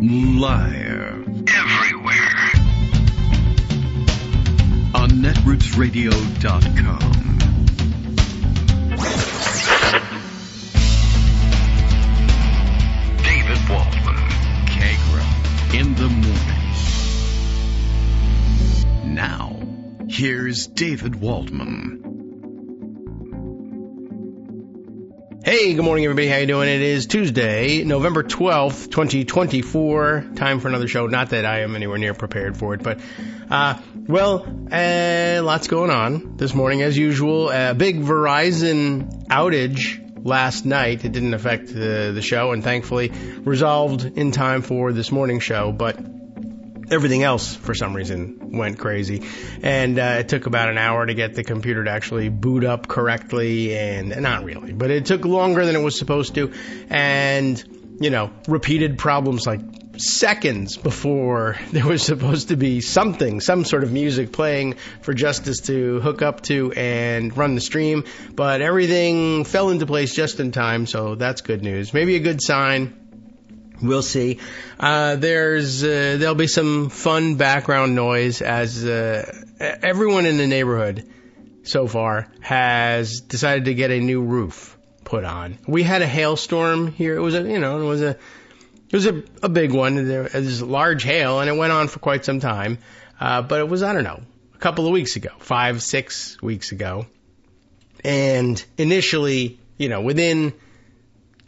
Liar. Everywhere. On netrootsradio.com. David Waldman. Kagro. In the morning. Now, here's David Waldman. Hey, good morning, everybody. How you doing? It is Tuesday, November 12th, 2024. Time for another show. Not that I am anywhere near prepared for it, but, lots going on this morning as usual. A big Verizon outage last night. It didn't affect the show and thankfully resolved in time for this morning's show, but everything else, for some reason, went crazy. And it took about an hour to get the computer to actually boot up correctly, and not really, but it took longer than it was supposed to. And, repeated problems like seconds before there was supposed to be some sort of music playing for Justice to hook up to and run the stream. But everything fell into place just in time, so that's good news. Maybe a good sign. We'll see. There'll be some fun background noise as everyone in the neighborhood so far has decided to get a new roof put on. We had a hailstorm here. It was a big one. There was large hail, and it went on for quite some time. But it was, a couple of weeks ago, 5-6 weeks ago. And initially, within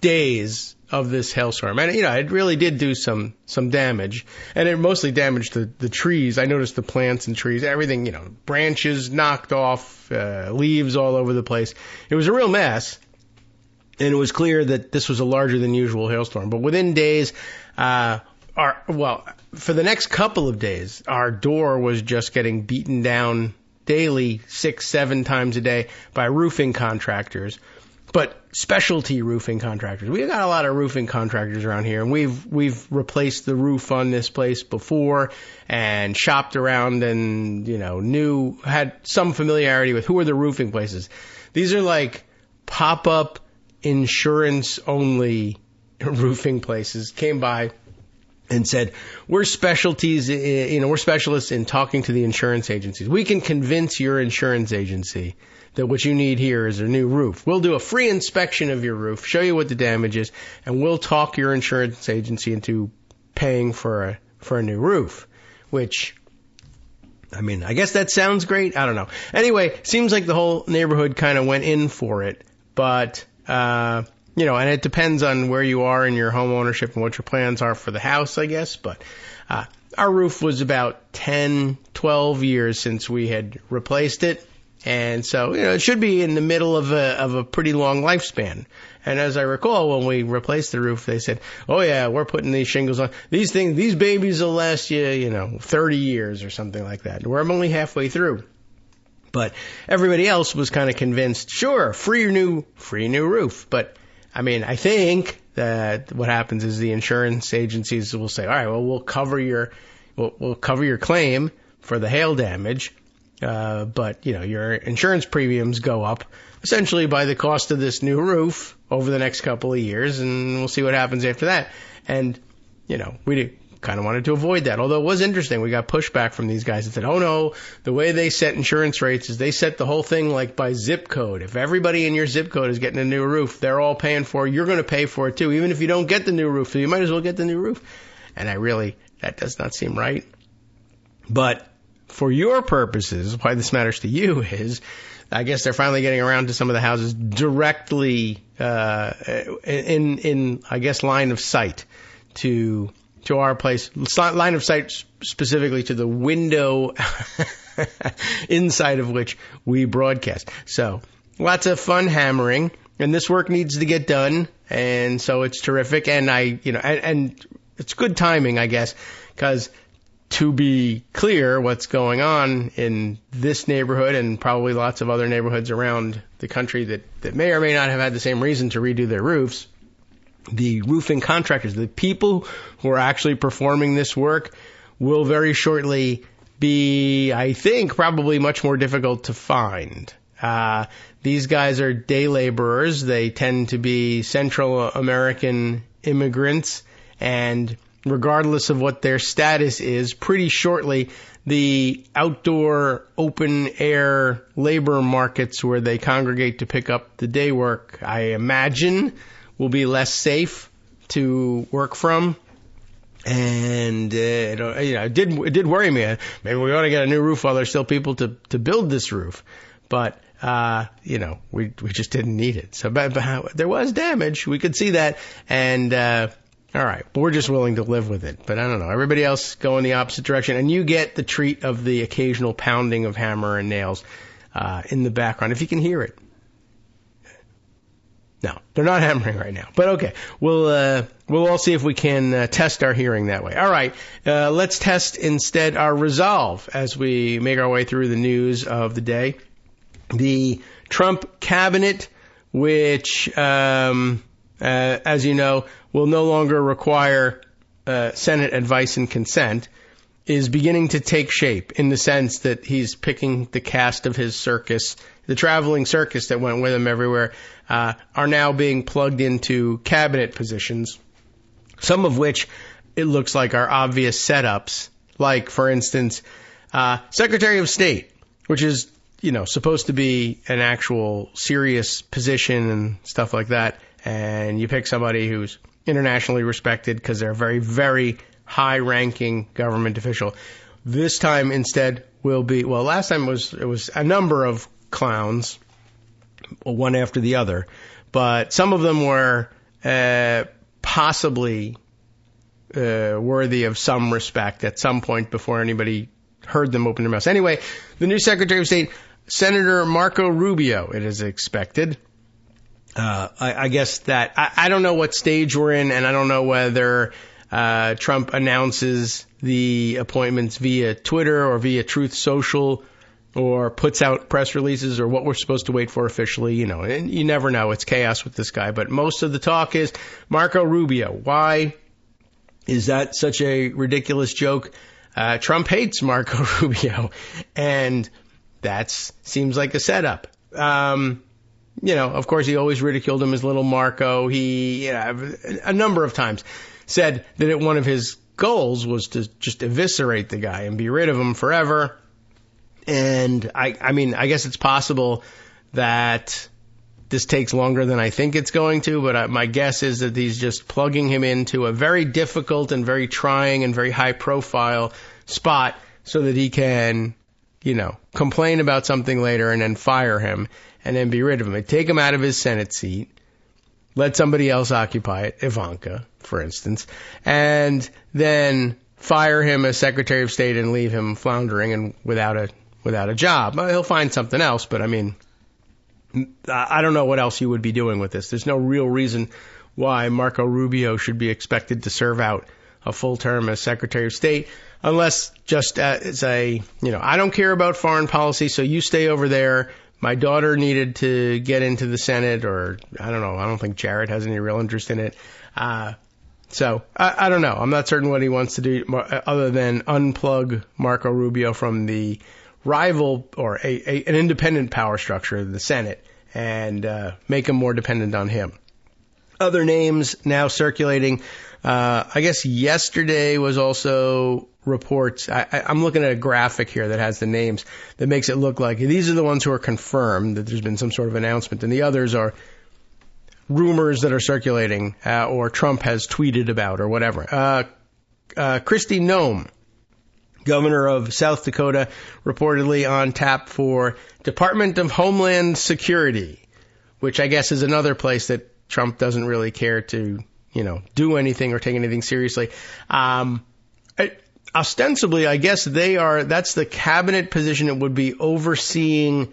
days of this hailstorm, and it really did do some damage, and it mostly damaged the trees. I noticed the plants and trees, everything, branches knocked off, leaves all over the place. It was a real mess, and it was clear that this was a larger than usual hailstorm. But within days, for the next couple of days, our door was just getting beaten down daily, 6-7 times a day by roofing contractors. But specialty roofing contractors. We've got a lot of roofing contractors around here, and we've replaced the roof on this place before and shopped around and, had some familiarity with who are the roofing places. These are like pop-up insurance-only roofing places. Came by and said, we're specialists in talking to the insurance agencies. We can convince your insurance agency that what you need here is a new roof. We'll do a free inspection of your roof, show you what the damage is, and we'll talk your insurance agency into paying for a new roof. Which, I guess that sounds great. I don't know. Anyway, seems like the whole neighborhood kind of went in for it. But, and it depends on where you are in your home ownership and what your plans are for the house, I guess. But our roof was about 10, 12 years since we had replaced it. And so, it should be in the middle of a pretty long lifespan. And as I recall, when we replaced the roof, they said, oh yeah, we're putting these shingles on. These babies will last you, 30 years or something like that. We're only halfway through. But everybody else was kind of convinced, sure, free new roof. But, I think that what happens is the insurance agencies will say, all right, well, we'll cover your claim for the hail damage. But, your insurance premiums go up essentially by the cost of this new roof over the next couple of years, and we'll see what happens after that. And, we kind of wanted to avoid that. Although it was interesting. We got pushback from these guys that said, oh no, the way they set insurance rates is they set the whole thing like by zip code. If everybody in your zip code is getting a new roof, they're all paying for it. You're going to pay for it too, even if you don't get the new roof. So you might as well get the new roof. And that does not seem right. But for your purposes, why this matters to you is, I guess they're finally getting around to some of the houses directly in line of sight to our place. Line of sight specifically to the window inside of which we broadcast. So lots of fun hammering, and this work needs to get done, and so it's terrific. And and it's good timing, I guess, because to be clear, what's going on in this neighborhood and probably lots of other neighborhoods around the country that may or may not have had the same reason to redo their roofs, the roofing contractors, the people who are actually performing this work, will very shortly be, I think, probably much more difficult to find. These guys are day laborers. They tend to be Central American immigrants, and regardless of what their status is, pretty shortly the outdoor open-air labor markets where they congregate to pick up the day work, I imagine, will be less safe to work from. And it did worry me. Maybe we ought to get a new roof while there's still people to build this roof. But we just didn't need it. So but there was damage. We could see that. And all right, but we're just willing to live with it. But I don't know. Everybody else going the opposite direction, and you get the treat of the occasional pounding of hammer and nails in the background if you can hear it. No, they're not hammering right now. But okay, we'll all see if we can test our hearing that way. All right, let's test instead our resolve as we make our way through the news of the day. The Trump cabinet, which, as you know, will no longer require Senate advice and consent, is beginning to take shape in the sense that he's picking the cast of his circus. The traveling circus that went with him everywhere are now being plugged into cabinet positions, some of which it looks like are obvious setups, like, for instance, Secretary of State, which is, supposed to be an actual serious position and stuff like that, and you pick somebody who's internationally respected because they're a very, very high-ranking government official. This time, instead, will be, well, last time it was a number of clowns, one after the other, but some of them were possibly worthy of some respect at some point before anybody heard them open their mouths. Anyway, the new Secretary of State, Senator Marco Rubio, it is expected. I guess that I don't know what stage we're in, and I don't know whether Trump announces the appointments via Twitter or via Truth Social or puts out press releases or what we're supposed to wait for officially, and you never know. It's chaos with this guy. But most of the talk is Marco Rubio. Why is that such a ridiculous joke? Trump hates Marco Rubio, and that seems like a setup. Of course, he always ridiculed him as little Marco. He, a number of times said that one of his goals was to just eviscerate the guy and be rid of him forever. And I guess it's possible that this takes longer than I think it's going to, but my guess is that he's just plugging him into a very difficult and very trying and very high profile spot so that he can, complain about something later and then fire him and then be rid of him. Take him out of his Senate seat, let somebody else occupy it, Ivanka, for instance, and then fire him as Secretary of State and leave him floundering and without a job. Well, he'll find something else, but I don't know what else you would be doing with this. There's no real reason why Marco Rubio should be expected to serve out a full term as Secretary of State, unless just as I don't care about foreign policy, so you stay over there. My daughter needed to get into the Senate, or I don't know. I don't think Jared has any real interest in it. So I don't know. I'm not certain what he wants to do other than unplug Marco Rubio from the rival or an independent power structure, the Senate, and make him more dependent on him. Other names now circulating. I guess yesterday was also reports. I'm looking at a graphic here that has the names that makes it look like these are the ones who are confirmed that there's been some sort of announcement, and the others are rumors that are circulating or Trump has tweeted about or whatever. Kristi Noem, governor of South Dakota, reportedly on tap for Department of Homeland Security, which I guess is another place that Trump doesn't really care to, do anything or take anything seriously. Ostensibly, I guess that's the cabinet position that would be overseeing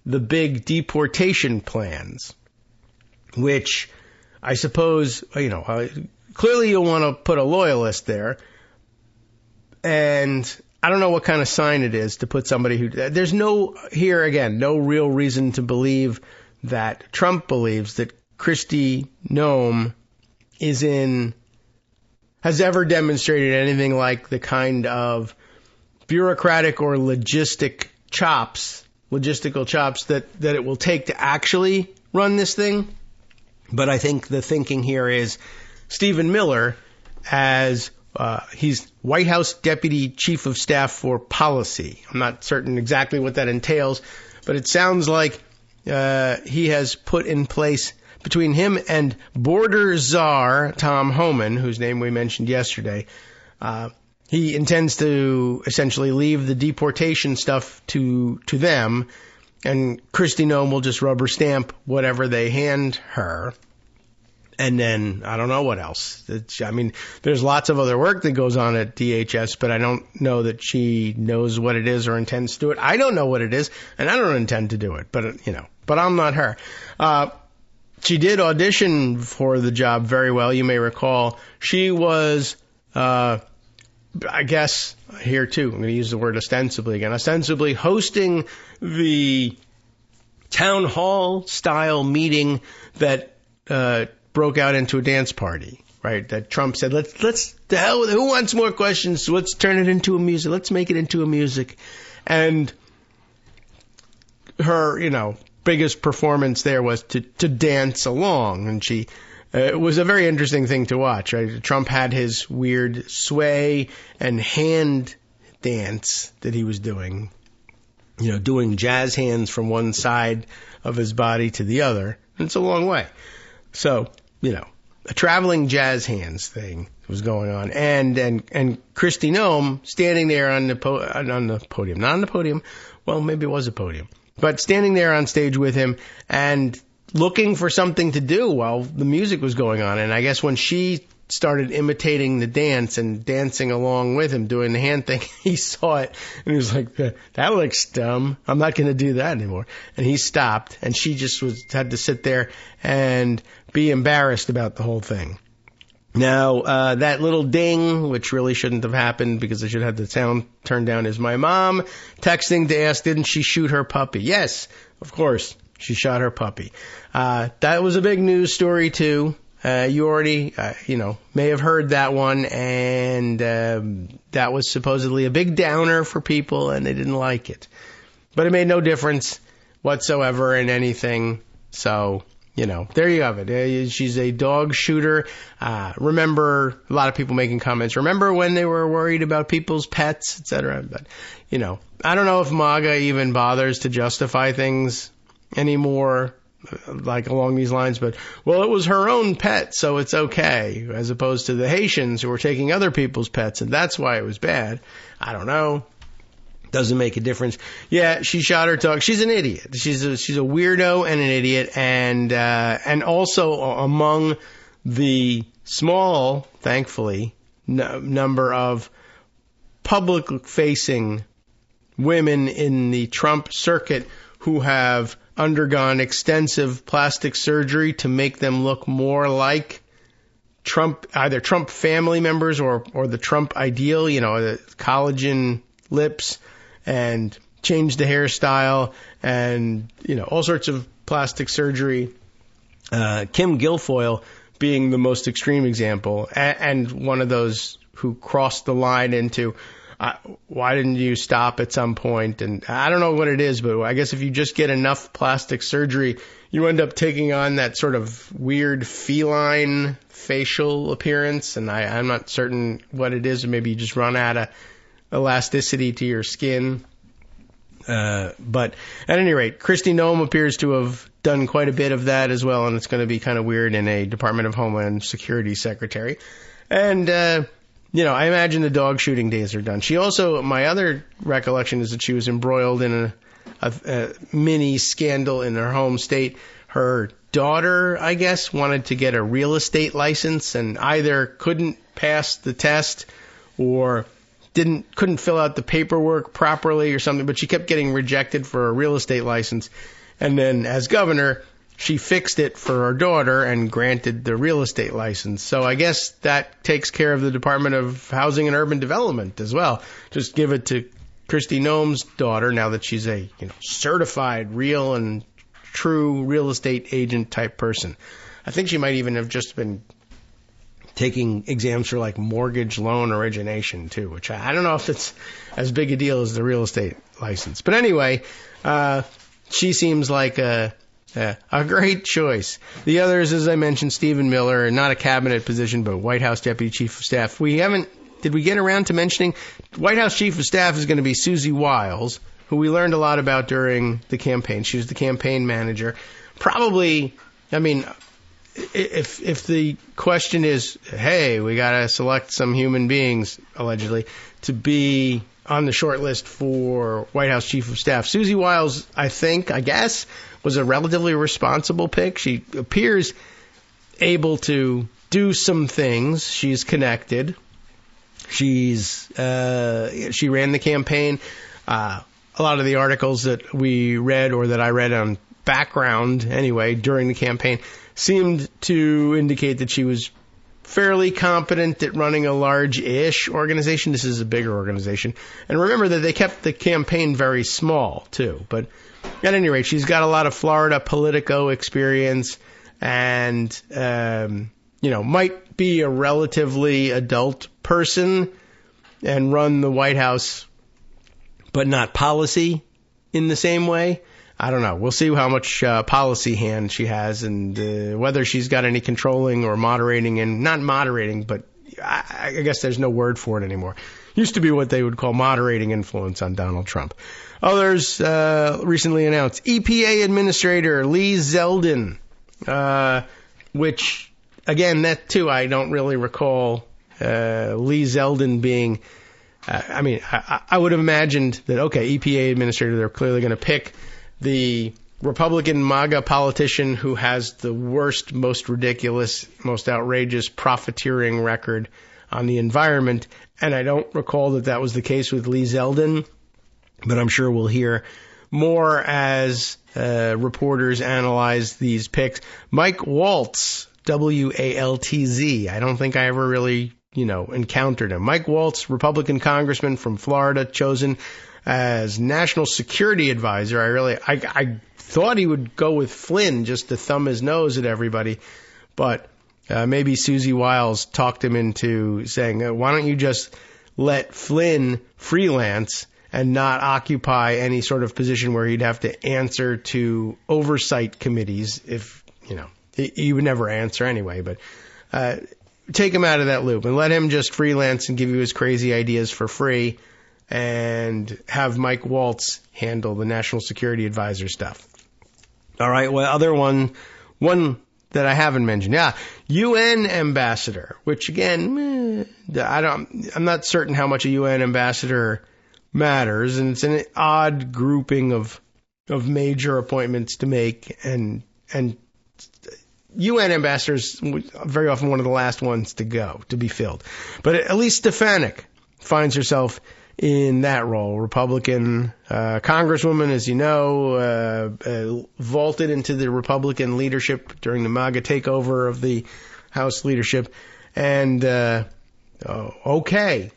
the big deportation plans, which I suppose, clearly you'll want to put a loyalist there. And I don't know what kind of sign it is to put somebody who, there's no real reason to believe that Trump believes that Kristi Noem has ever demonstrated anything like the kind of bureaucratic or logistical chops that it will take to actually run this thing. But I think the thinking here is Stephen Miller, as He's White House Deputy Chief of Staff for Policy. I'm not certain exactly what that entails, but it sounds like he has put in place, between him and border czar Tom Homan, whose name we mentioned yesterday, he intends to essentially leave the deportation stuff to them, and Kristi Noem will just rubber stamp whatever they hand her. And then, I don't know what else. There's lots of other work that goes on at DHS, but I don't know that she knows what it is or intends to do it. I don't know what it is, and I don't intend to do it, but I'm not her. She did audition for the job very well, you may recall. She was, I guess, here too, I'm going to use the word ostensibly again, ostensibly hosting the town hall style meeting that broke out into a dance party, right? That Trump said, let's the hell with it. Who wants more questions? Let's turn it into a music. Let's make it into a music. And her, biggest performance there was to dance along. And it was a very interesting thing to watch, right? Trump had his weird sway and hand dance that he was doing, doing jazz hands from one side of his body to the other. And it's a long way. So, a traveling jazz hands thing was going on. And Kristi Noem standing there on the podium, not on the podium. Well, maybe it was a podium, but standing there on stage with him and looking for something to do while the music was going on. And I guess when she started imitating the dance and dancing along with him, doing the hand thing, he saw it and he was like, that looks dumb. I'm not going to do that anymore. And he stopped, and she just had to sit there and be embarrassed about the whole thing. Now, that little ding, which really shouldn't have happened because I should have the sound turned down, is my mom texting to ask, didn't she shoot her puppy? Yes, of course, she shot her puppy. That was a big news story too. You already, may have heard that one, and that was supposedly a big downer for people, and they didn't like it. But it made no difference whatsoever in anything, so, there you have it. She's a dog shooter. Remember, a lot of people making comments, remember when they were worried about people's pets, etc. But, I don't know if MAGA even bothers to justify things anymore, like along these lines, but, well, it was her own pet, so it's okay, as opposed to the Haitians who were taking other people's pets, and that's why it was bad. I don't know. Doesn't make a difference. Yeah, she shot her dog. She's an idiot. She's a weirdo and an idiot, and also among the small, thankfully, number of public-facing women in the Trump circuit who have undergone extensive plastic surgery to make them look more like Trump, either Trump family members or the Trump ideal, the collagen lips, and change the hairstyle, and, all sorts of plastic surgery. Kim Guilfoyle being the most extreme example, and one of those who crossed the line into, why didn't you stop at some point? And I don't know what it is, but I guess if you just get enough plastic surgery, you end up taking on that sort of weird feline facial appearance. And I'm not certain what it is. Or maybe you just run out of elasticity to your skin. But at any rate, Kristi Noem appears to have done quite a bit of that as well. And it's going to be kind of weird in a Department of Homeland Security secretary. And, I imagine the dog shooting days are done. She also, my other recollection is that she was embroiled in a mini scandal in her home state. Her daughter, I guess, wanted to get a real estate license and either couldn't pass the test or couldn't fill out the paperwork properly or something, but she kept getting rejected for a real estate license. And then as governor, she fixed it for her daughter and granted the real estate license. So I guess that takes care of the Department of Housing and Urban Development as well. Just give it to Kristi Noem's daughter now that she's a certified real and true real estate agent type person. I think she might even have just been taking exams for like mortgage loan origination too, which I don't know if it's as big a deal as the real estate license. But anyway, she seems like a great choice. The others, as I mentioned, Stephen Miller, not a cabinet position, but White House Deputy Chief of Staff. We haven't did we get around to mentioning White House Chief of Staff is going to be Susie Wiles, who we learned a lot about during the campaign. She was the campaign manager. Probably, I mean, if the question is, hey, we got to select some human beings, allegedly, to be on the short list for White House Chief of Staff, Susie Wiles, I guess, was a relatively responsible pick. She appears able to do some things. She's connected. She ran the campaign. A lot of the articles that we read, or that I read on background anyway, during the campaign, seemed to indicate that she was fairly competent at running a large-ish organization. This is a bigger organization. And remember that they kept the campaign very small, too. But at any rate, she's got a lot of Florida Politico experience and, might be a relatively adult person and run the White House, but not policy in the same way. I don't know. We'll see how much policy hand she has and whether she's got any controlling or moderating, and not moderating, but I guess there's no word for it anymore. Used to be what they would call moderating influence on Donald Trump. Others recently announced EPA Administrator Lee Zeldin, which, again, that too, I don't really recall Lee Zeldin being, I would have imagined that, okay, EPA Administrator, they're clearly going to pick the Republican MAGA politician who has the worst, most ridiculous, most outrageous profiteering record on the environment. And I don't recall that was the case with Lee Zeldin, but I'm sure we'll hear more as reporters analyze these picks. Mike Waltz, W-A-L-T-Z. I don't think I ever really, encountered him. Mike Waltz, Republican congressman from Florida, chosen as National Security Advisor. I thought he would go with Flynn just to thumb his nose at everybody, but maybe Susie Wiles talked him into saying, why don't you just let Flynn freelance and not occupy any sort of position where he'd have to answer to oversight committees if, he would never answer anyway, but take him out of that loop and let him just freelance and give you his crazy ideas for free, and have Mike Waltz handle the National Security Advisor stuff. All right, well, other one that I haven't mentioned. Yeah, UN ambassador, which again, I'm not certain how much a UN ambassador matters, and it's an odd grouping of major appointments to make, and UN ambassadors very often one of the last ones to be filled. But Elise Stefanik finds herself in that role. Republican congresswoman, as you know, vaulted into the Republican leadership during the MAGA takeover of the House leadership. And, okay,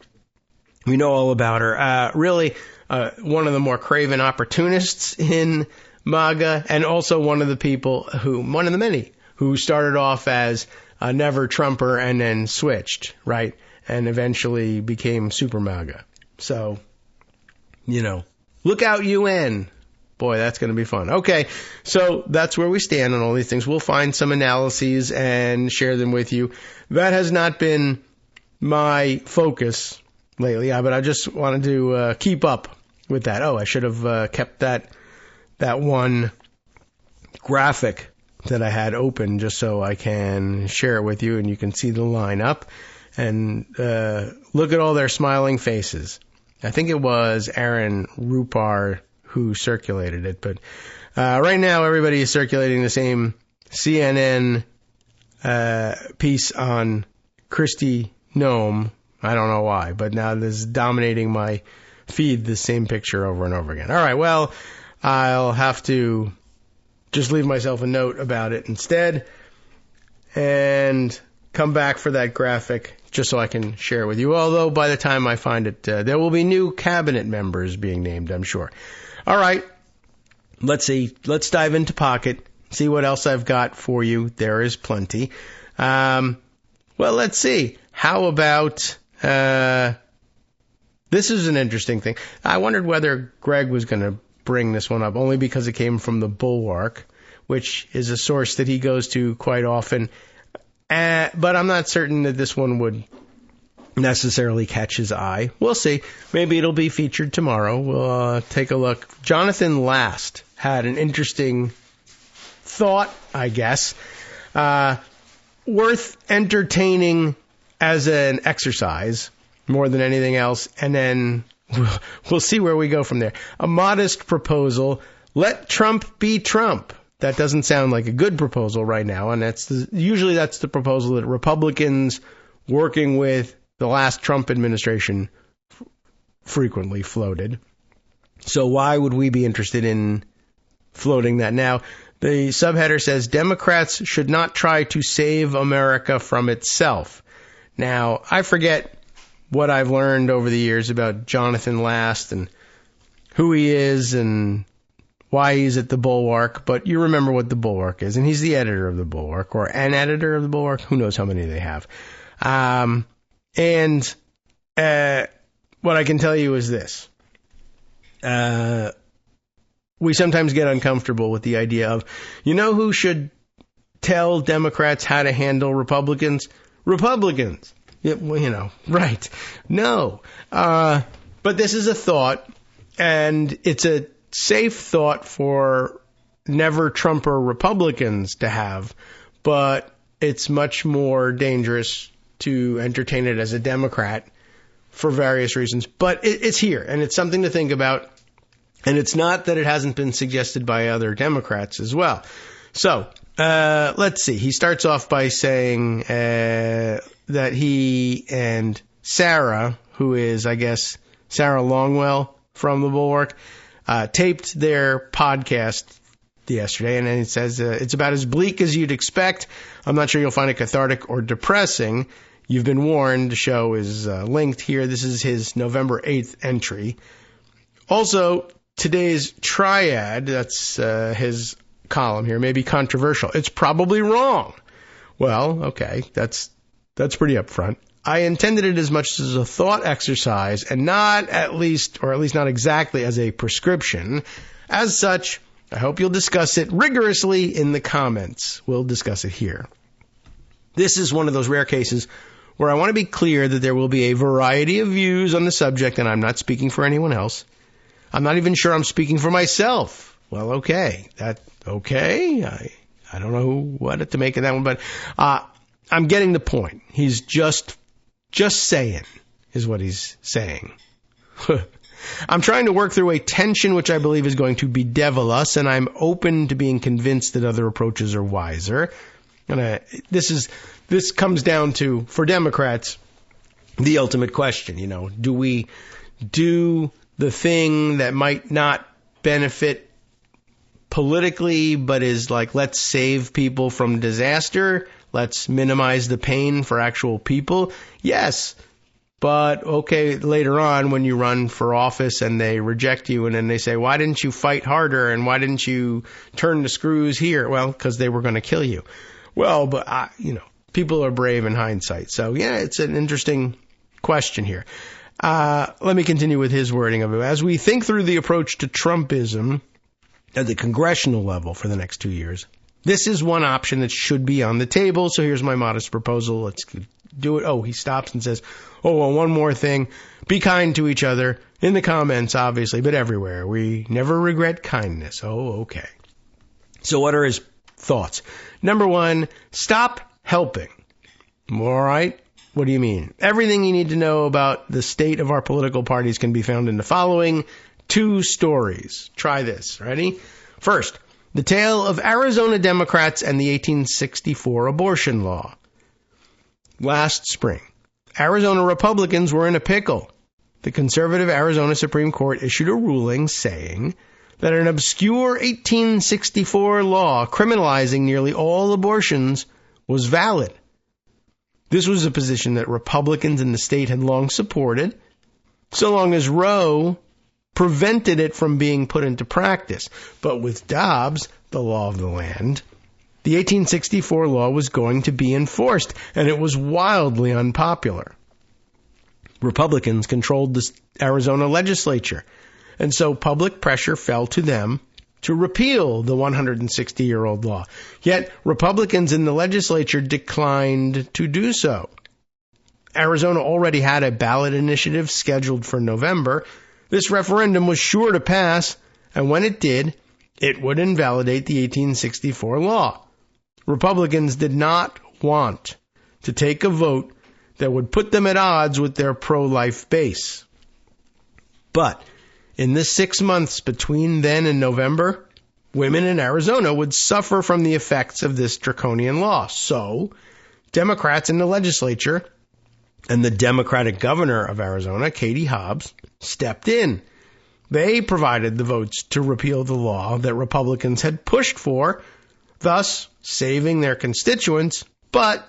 we know all about her. Really, one of the more craven opportunists in MAGA, and also one of the many who started off as a never Trumper and then switched, right? And eventually became super MAGA. So, look out, UN. Boy, that's going to be fun. Okay, so that's where we stand on all these things. We'll find some analyses and share them with you. That has not been my focus lately, but I just wanted to keep up with that. Oh, I should have kept that one graphic that I had open just so I can share it with you and you can see the lineup and look at all their smiling faces. I think it was Aaron Rupar who circulated it, but right now everybody is circulating the same CNN piece on Kristi Noem. I don't know why, but now this is dominating my feed, the same picture over and over again. All right, well, I'll have to just leave myself a note about it instead and come back for that graphic just so I can share it with you. Although by the time I find it, there will be new cabinet members being named, I'm sure. All right, let's see. Let's dive into Pocket, see what else I've got for you. There is plenty. Well, let's see. How about... this is an interesting thing. I wondered whether Greg was going to bring this one up, only because it came from the Bulwark, which is a source that he goes to quite often. But I'm not certain that this one would necessarily catch his eye. We'll see. Maybe it'll be featured tomorrow. We'll take a look. Jonathan Last had an interesting thought, I guess, worth entertaining as an exercise more than anything else, and then we'll see where we go from there. A modest proposal: let Trump be Trump. That doesn't sound like a good proposal right now, and usually that's the proposal that Republicans working with the last Trump administration frequently floated. So why would we be interested in floating that now? The subheader says Democrats should not try to save America from itself. Now, I forget what I've learned over the years about Jonathan Last and who he is and why he's at the Bulwark, but you remember what the Bulwark is, and he's the editor of the Bulwark, or an editor of the Bulwark. Who knows how many they have. And what I can tell you is this. We sometimes get uncomfortable with the idea of, you know who should tell Democrats how to handle Republicans? Republicans. Right. No. But this is a thought, and it's a safe thought for never Trumper Republicans to have, but it's much more dangerous to entertain it as a Democrat for various reasons. But it's here, and it's something to think about. And it's not that it hasn't been suggested by other Democrats as well. So, let's see. He starts off by saying that he and Sarah, who is, I guess, Sarah Longwell from the Bulwark, taped their podcast yesterday. And then it says it's about as bleak as you'd expect. I'm not sure you'll find it cathartic or depressing. You've been warned. The show is linked here. This is his November 8th entry. Also, today's triad, that's his column here, may be controversial. It's probably wrong. Well, okay, that's pretty upfront. I intended it as much as a thought exercise and not at least not exactly as a prescription. As such, I hope you'll discuss it rigorously in the comments. We'll discuss it here. This is one of those rare cases where I want to be clear that there will be a variety of views on the subject, and I'm not speaking for anyone else. I'm not even sure I'm speaking for myself. Well, okay. Okay. I don't know what to make of that one, but I'm getting the point. He's just saying is what he's saying. I'm trying to work through a tension which I believe is going to bedevil us, and I'm open to being convinced that other approaches are wiser. And this comes down to, for Democrats, the ultimate question. Do we do the thing that might not benefit politically, but is like, let's save people from disaster, let's minimize the pain for actual people? Yes. But, okay, later on when you run for office and they reject you and then they say, why didn't you fight harder and why didn't you turn the screws here? Well, because they were going to kill you. Well, but, people are brave in hindsight. So, yeah, it's an interesting question here. Let me continue with his wording of it. As we think through the approach to Trumpism at the congressional level for the next 2 years, this is one option that should be on the table. So here's my modest proposal. Let's do it. Oh, he stops and says, one more thing. Be kind to each other in the comments, obviously, but everywhere. We never regret kindness. Oh, okay. So what are his thoughts? Number one, stop helping. All right. What do you mean? Everything you need to know about the state of our political parties can be found in the following 2 stories. Try this. Ready? First, the tale of Arizona Democrats and the 1864 abortion law. Last spring, Arizona Republicans were in a pickle. The conservative Arizona Supreme Court issued a ruling saying that an obscure 1864 law criminalizing nearly all abortions was valid. This was a position that Republicans in the state had long supported, so long as Roe prevented it from being put into practice. But with Dobbs, the law of the land, the 1864 law was going to be enforced, and it was wildly unpopular. Republicans controlled the Arizona legislature, and so public pressure fell to them to repeal the 160-year-old law. Yet Republicans in the legislature declined to do so. Arizona already had a ballot initiative scheduled for November. This referendum was sure to pass, and when it did, it would invalidate the 1864 law. Republicans did not want to take a vote that would put them at odds with their pro-life base. But in the 6 months between then and November, women in Arizona would suffer from the effects of this draconian law. So, Democrats in the legislature and the Democratic governor of Arizona, Katie Hobbs, stepped in. They provided the votes to repeal the law that Republicans had pushed for, thus saving their constituents, but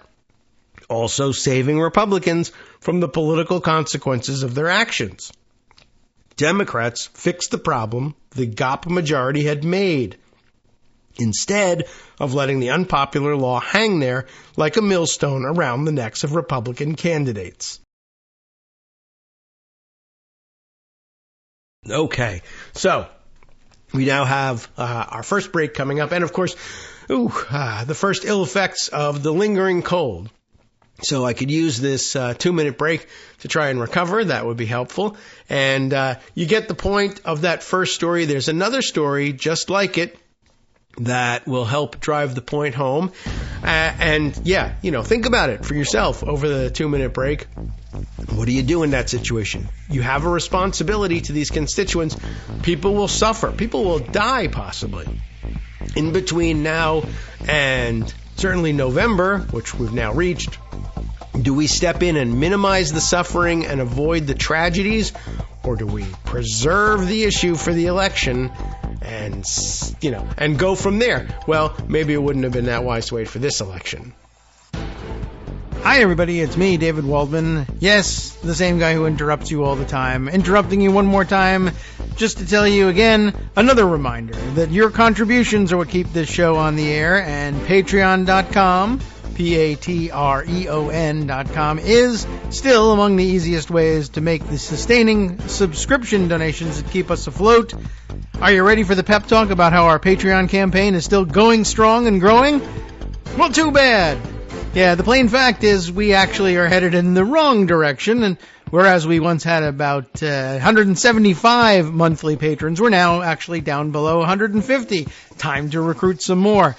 also saving Republicans from the political consequences of their actions. Democrats fixed the problem the GOP majority had made, instead of letting the unpopular law hang there like a millstone around the necks of Republican candidates. Okay, so we now have our first break coming up, and of course, the first ill effects of the lingering cold. So I could use this 2-minute break to try and recover. That would be helpful. And you get the point of that first story. There's another story just like it that will help drive the point home. Think about it for yourself over the 2-minute break. What do you do in that situation? You have a responsibility to these constituents. People will suffer. People will die, possibly. In between now and certainly November, which we've now reached, do we step in and minimize the suffering and avoid the tragedies? Or do we preserve the issue for the election and go from there? Well, maybe it wouldn't have been that wise to wait for this election. Hi everybody, it's me, David Waldman. Yes, the same guy who interrupts you all the time. Interrupting you one more time just to tell you again, another reminder that your contributions are what keep this show on the air, and Patreon.com, Patreon.com, is still among the easiest ways to make the sustaining subscription donations that keep us afloat. Are you ready for the pep talk about how our Patreon campaign is still going strong and growing? Well, too bad. Yeah, the plain fact is we actually are headed in the wrong direction, and whereas we once had about 175 monthly patrons, we're now actually down below 150. Time to recruit some more.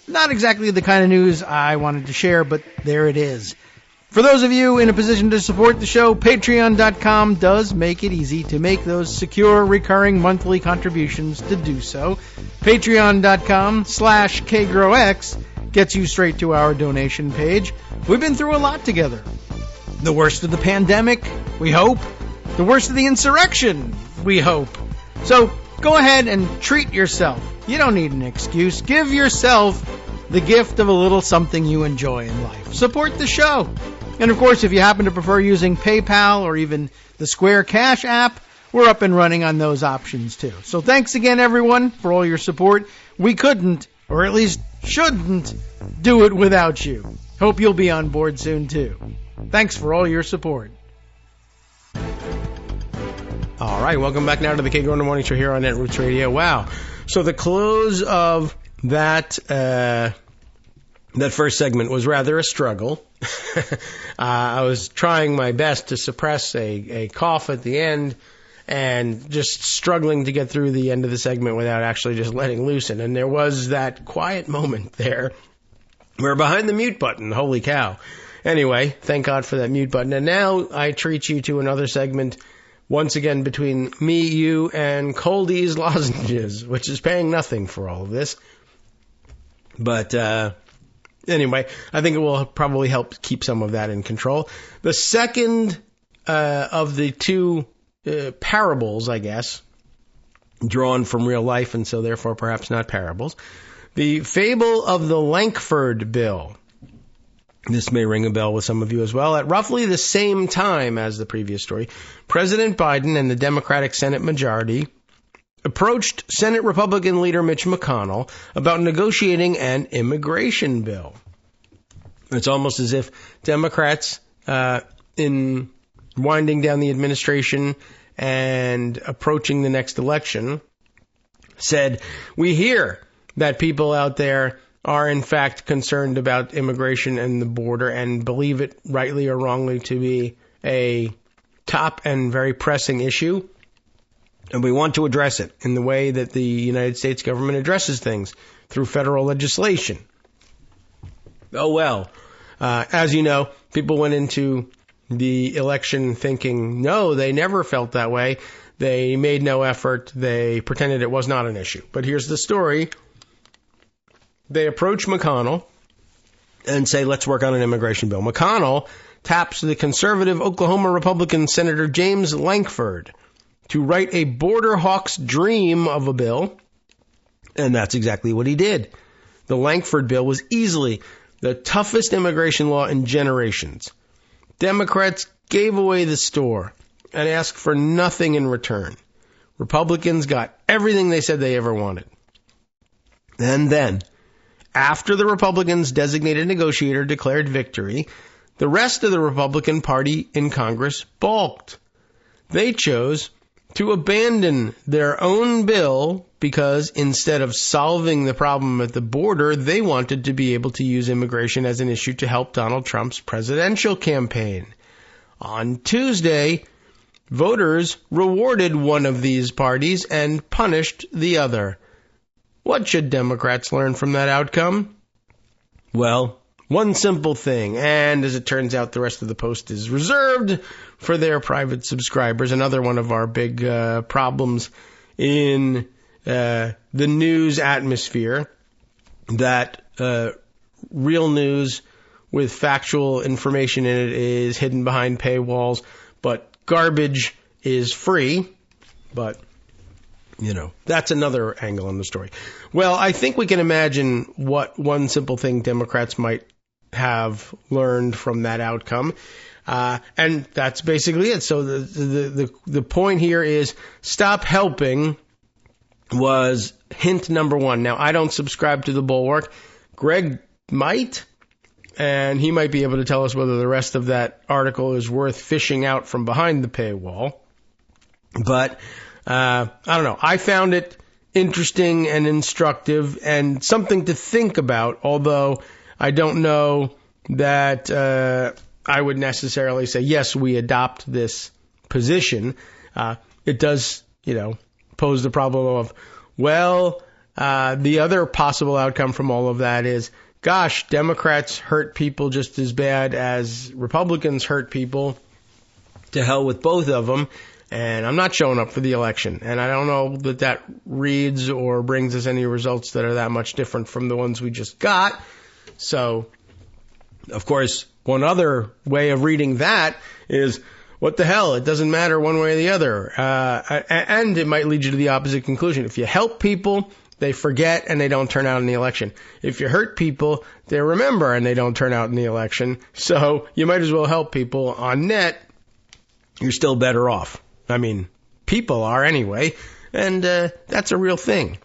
Not exactly the kind of news I wanted to share, but there it is. For those of you in a position to support the show, Patreon.com does make it easy to make those secure, recurring monthly contributions to do so. Patreon.com/KagroX gets you straight to our donation page. We've been through a lot together. The worst of the pandemic, we hope. The worst of the insurrection, we hope. So go ahead and treat yourself. You don't need an excuse. Give yourself the gift of a little something you enjoy in life. Support the show. And of course, if you happen to prefer using PayPal or even the Square Cash app, we're up and running on those options too. So thanks again, everyone, for all your support. We couldn't, or at least shouldn't, do it without you. Hope you'll be on board soon too. Thanks for all your support. All right, welcome back now to the Kagro in the Morning Show here on Netroots Radio. Wow. So the close of that first segment was rather a struggle. I was trying my best to suppress a cough at the end and just struggling to get through the end of the segment without actually just letting loose. And there was that quiet moment there. We're behind the mute button. Holy cow. Anyway, thank God for that mute button. And now I treat you to another segment, once again between me, you, and Coldie's Lozenges, which is paying nothing for all of this. But anyway, I think it will probably help keep some of that in control. The second of the two parables, I guess, drawn from real life and so therefore perhaps not parables. The fable of the Lankford Bill. This may ring a bell with some of you as well. At roughly the same time as the previous story, President Biden and the Democratic Senate majority approached Senate Republican leader Mitch McConnell about negotiating an immigration bill. It's almost as if Democrats, in winding down the administration and approaching the next election, said, we hear that people out there are in fact concerned about immigration and the border and believe it, rightly or wrongly, to be a top and very pressing issue. And we want to address it in the way that the United States government addresses things, through federal legislation. Oh, well, as you know, people went into the election thinking, no, they never felt that way. They made no effort. They pretended it was not an issue. But here's the story. They approach McConnell and say, let's work on an immigration bill. McConnell taps the conservative Oklahoma Republican Senator James Lankford to write a border hawk's dream of a bill. And that's exactly what he did. The Lankford bill was easily the toughest immigration law in generations. Democrats gave away the store and asked for nothing in return. Republicans got everything they said they ever wanted. And then, after the Republicans' designated negotiator declared victory, the rest of the Republican Party in Congress balked. They chose to abandon their own bill because instead of solving the problem at the border, they wanted to be able to use immigration as an issue to help Donald Trump's presidential campaign. On Tuesday, voters rewarded one of these parties and punished the other. What should Democrats learn from that outcome? Well, one simple thing, and as it turns out, the rest of the post is reserved for their private subscribers. Another one of our big problems in the news atmosphere, that real news with factual information in it is hidden behind paywalls, but garbage is free. But that's another angle on the story. Well, I think we can imagine what one simple thing Democrats might have learned from that outcome. And that's basically it. So the point here is stop helping was hint number one. Now, I don't subscribe to the Bulwark. Greg might, and he might be able to tell us whether the rest of that article is worth fishing out from behind the paywall. But I don't know. I found it interesting and instructive and something to think about, although I don't know that I would necessarily say, yes, we adopt this position. It does, pose the problem of, the other possible outcome from all of that is, gosh, Democrats hurt people just as bad as Republicans hurt people. To hell with both of them. And I'm not showing up for the election. And I don't know that reads or brings us any results that are that much different from the ones we just got. So, of course, one other way of reading that is, what the hell? It doesn't matter one way or the other. And it might lead you to the opposite conclusion. If you help people, they forget and they don't turn out in the election. If you hurt people, they remember and they don't turn out in the election. So you might as well help people. On net, you're still better off. I mean, people are anyway, and that's a real thing.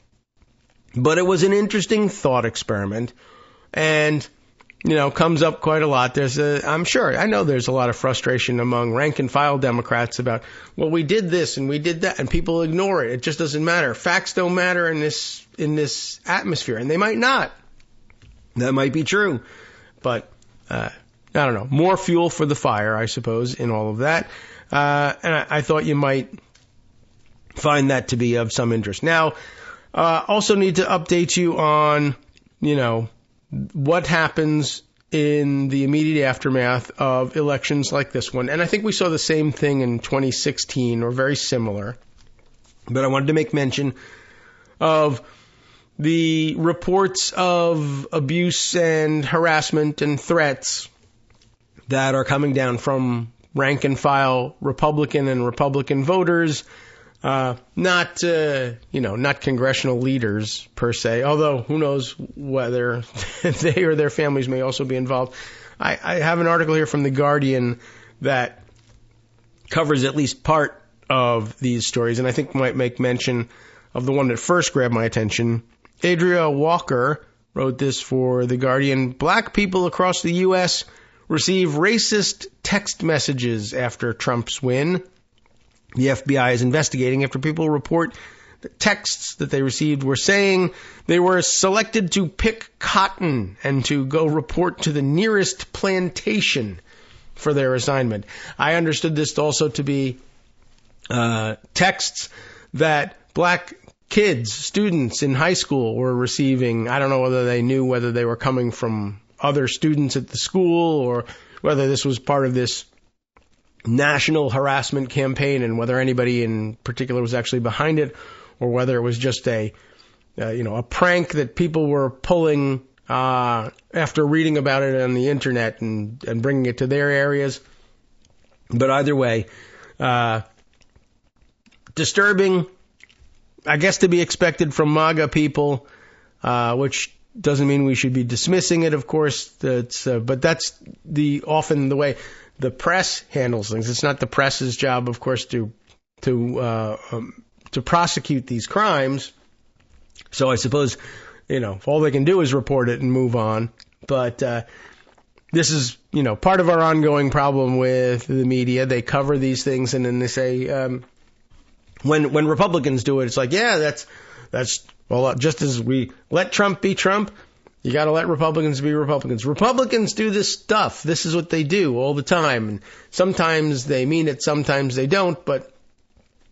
But it was an interesting thought experiment, and, comes up quite a lot. I know there's a lot of frustration among rank and file Democrats about, well, we did this and we did that, and people ignore it. It just doesn't matter. Facts don't matter in this atmosphere, and they might not. That might be true, but I don't know. More fuel for the fire, I suppose, in all of that. And I thought you might find that to be of some interest. Now, also need to update you on, what happens in the immediate aftermath of elections like this one. And I think we saw the same thing in 2016 or very similar. But I wanted to make mention of the reports of abuse and harassment and threats that are coming down from rank and file Republican and Republican voters, not congressional leaders per se, although who knows whether they or their families may also be involved. I have an article here from The Guardian that covers at least part of these stories, and I think might make mention of the one that first grabbed my attention. Adria Walker wrote this for The Guardian. Black people across the U.S. receive racist text messages after Trump's win. The FBI is investigating after people report texts that they received were saying they were selected to pick cotton and to go report to the nearest plantation for their assignment. I understood this also to be texts that black kids, students in high school were receiving. I don't know whether they knew whether they were coming from other students at the school or whether this was part of this national harassment campaign and whether anybody in particular was actually behind it or whether it was just a prank that people were pulling after reading about it on the internet and bringing it to their areas. But either way, disturbing, I guess, to be expected from MAGA people, which doesn't mean we should be dismissing it, of course. But that's often the way the press handles things. It's not the press's job, of course, to prosecute these crimes. So I suppose, all they can do is report it and move on. But this is, part of our ongoing problem with the media. They cover these things and then they say, when Republicans do it, it's like, yeah, that's well, just as we let Trump be Trump, you got to let Republicans be Republicans. Republicans do this stuff. This is what they do all the time. And sometimes they mean it, sometimes they don't. But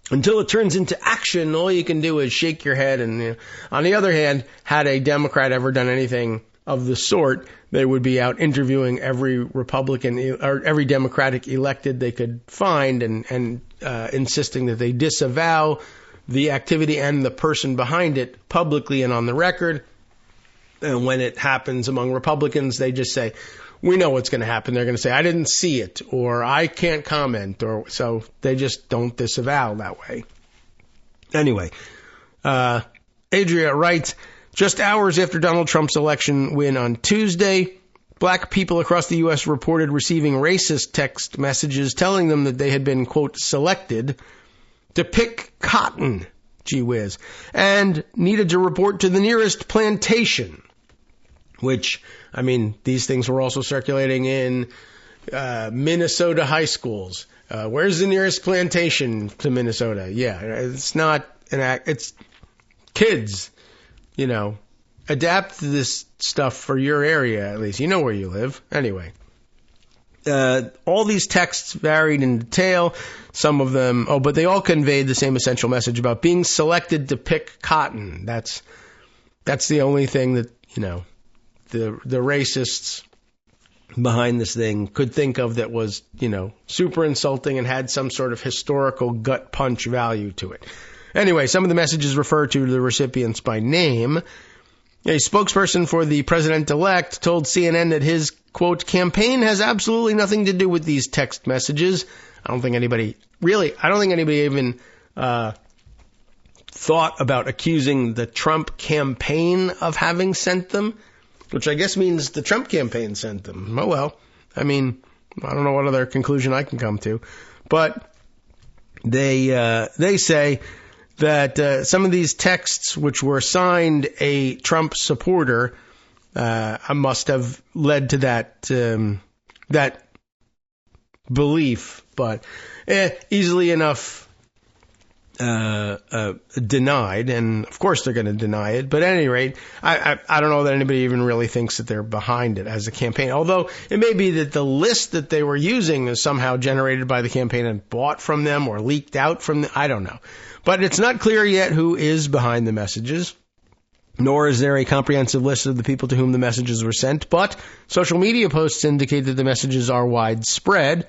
until it turns into action, all you can do is shake your head. And on the other hand, had a Democrat ever done anything of the sort, they would be out interviewing every Republican or every Democratic elected they could find and insisting that they disavow the activity and the person behind it publicly and on the record. And when it happens among Republicans, they just say, we know what's going to happen. They're going to say, I didn't see it, or I can't comment, or so they just don't disavow that way. Anyway, Adria writes, just hours after Donald Trump's election win on Tuesday, black people across the U.S. reported receiving racist text messages telling them that they had been, quote, selected to pick cotton, gee whiz, and needed to report to the nearest plantation. Which, I mean, these things were also circulating in Minnesota high schools. Where's the nearest plantation to Minnesota? Yeah, it's not an act. It's kids, adapt this stuff for your area, at least. You know where you live. Anyway, all these texts varied in detail. Some of them, but they all conveyed the same essential message about being selected to pick cotton. That's the only thing that, the racists behind this thing could think of that was, super insulting and had some sort of historical gut punch value to it. Anyway, some of the messages refer to the recipients by name. A spokesperson for the president-elect told CNN that his, quote, campaign has absolutely nothing to do with these text messages. I don't think anybody even thought about accusing the Trump campaign of having sent them, which I guess means the Trump campaign sent them. Oh, well, I mean, I don't know what other conclusion I can come to. But they say that some of these texts, which were signed a Trump supporter, must have led to that belief, but easily enough denied, and of course they're going to deny it. But at any rate, I don't know that anybody even really thinks that they're behind it as a campaign. Although it may be that the list that they were using is somehow generated by the campaign and bought from them or leaked out from them. I don't know. But it's not clear yet who is behind the messages, nor is there a comprehensive list of the people to whom the messages were sent. But social media posts indicate that the messages are widespread.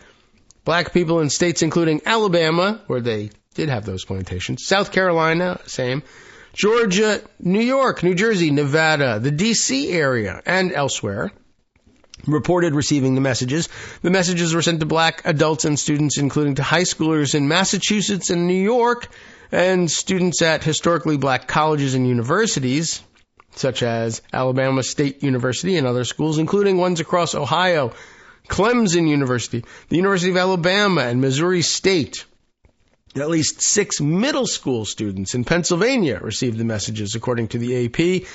Black people in states including Alabama, where they did have those plantations, South Carolina, same, Georgia, New York, New Jersey, Nevada, the D.C. area, and elsewhere, reported receiving the messages. The messages were sent to black adults and students, including to high schoolers in Massachusetts and New York, and students at historically black colleges and universities, such as Alabama State University and other schools, including ones across Ohio, Clemson University, the University of Alabama, and Missouri State. At least 6 middle school students in Pennsylvania received the messages, according to the AP.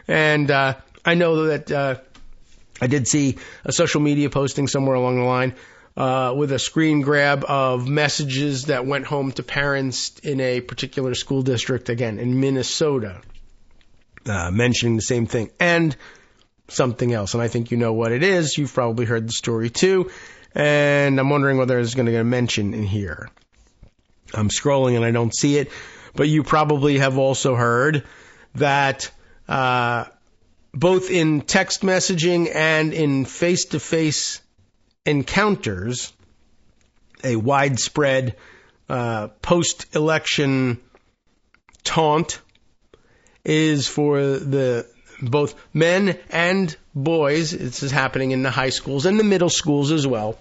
And I know that I did see a social media posting somewhere along the line with a screen grab of messages that went home to parents in a particular school district, again, in Minnesota, mentioning the same thing and something else. And I think you know what it is. You've probably heard the story too. And I'm wondering whether it's going to get a mention in here. I'm scrolling and I don't see it. But you probably have also heard that both in text messaging and in face-to-face encounters, a widespread post-election taunt is for the both men and boys. This is happening in the high schools and the middle schools as well.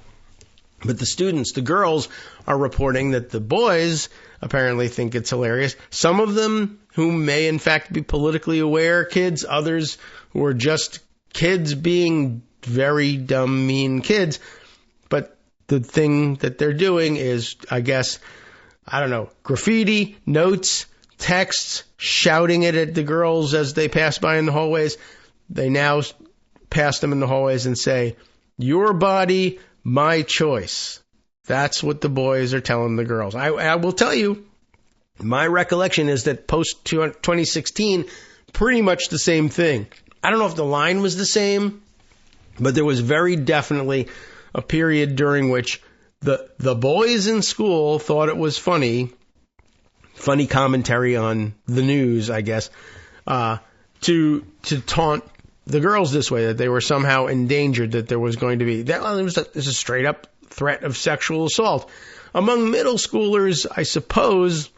But the students, the girls, are reporting that the boys apparently think it's hilarious. Some of them who may in fact be politically aware kids, others who are just kids being very dumb, mean kids. But the thing that they're doing is, I guess, I don't know, graffiti, notes, texts, shouting it at the girls as they pass by in the hallways. They now pass them in the hallways and say, "Your body, my choice." That's what the boys are telling the girls. I will tell you, my recollection is that post-2016, pretty much the same thing. I don't know if the line was the same, but there was very definitely a period during which the boys in school thought it was funny commentary on the news, I guess, to taunt the girls this way, that they were somehow endangered, that there was going to be, that it was a straight up threat of sexual assault. Among middle schoolers, I suppose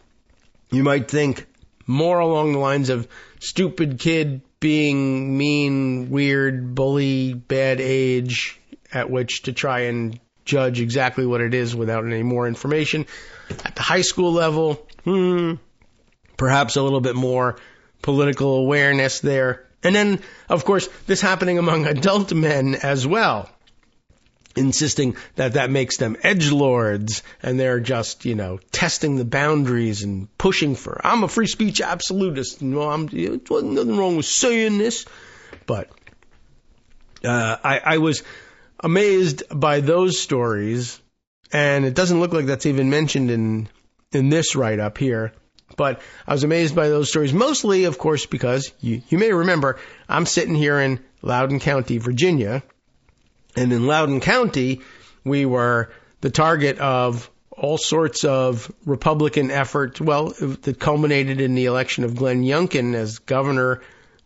you might think more along the lines of stupid kid being mean, weird, bully, bad age at which to try and judge exactly what it is without any more information. At the high school level, perhaps a little bit more political awareness there. And then, of course, this happening among adult men as well, insisting that that makes them edgelords and they're just, testing the boundaries and pushing for, I'm a free speech absolutist. There's nothing wrong with saying this. But I was amazed by those stories, and it doesn't look like that's even mentioned in this write-up here. But I was amazed by those stories, mostly, of course, because you may remember I'm sitting here in Loudoun County, Virginia. And in Loudoun County, we were the target of all sorts of Republican effort, that culminated in the election of Glenn Youngkin as governor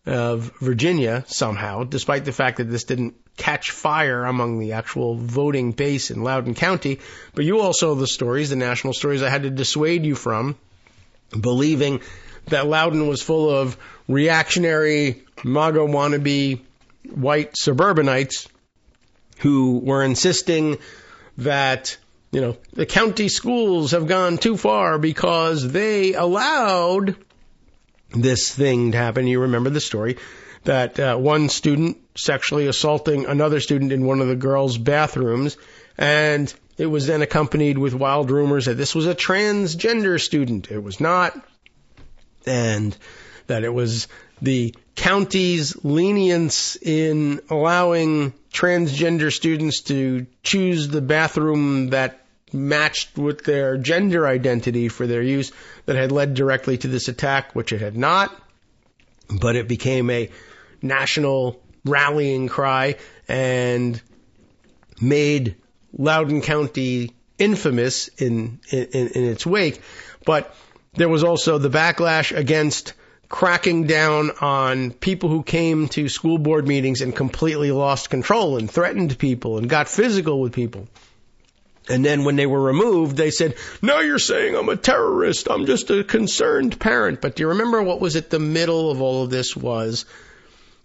of Virginia somehow, despite the fact that this didn't catch fire among the actual voting base in Loudoun County. But you also, the stories, the national stories I had to dissuade you from, believing that Loudoun was full of reactionary, MAGA wannabe white suburbanites who were insisting that, the county schools have gone too far because they allowed this thing to happen. You remember the story that one student sexually assaulting another student in one of the girls' bathrooms, and it was then accompanied with wild rumors that this was a transgender student. It was not, and that it was the county's lenience in allowing transgender students to choose the bathroom that matched with their gender identity for their use that had led directly to this attack, which it had not. But it became a national rallying cry and made Loudoun County infamous in its wake. But there was also the backlash against cracking down on people who came to school board meetings and completely lost control and threatened people and got physical with people. And then when they were removed, they said, "Now you're saying I'm a terrorist. I'm just a concerned parent." But do you remember what was at the middle of all of this was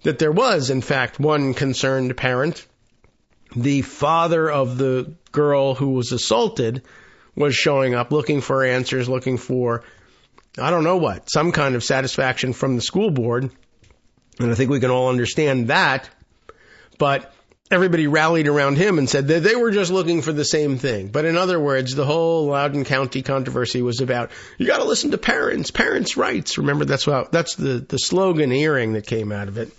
that there was, in fact, one concerned parent. The father of the girl who was assaulted was showing up looking for answers, looking for, I don't know what, some kind of satisfaction from the school board. And I think we can all understand that. But everybody rallied around him and said that they were just looking for the same thing. But in other words, the whole Loudoun County controversy was about, you got to listen to parents' rights. Remember, that's the slogan hearing that came out of it.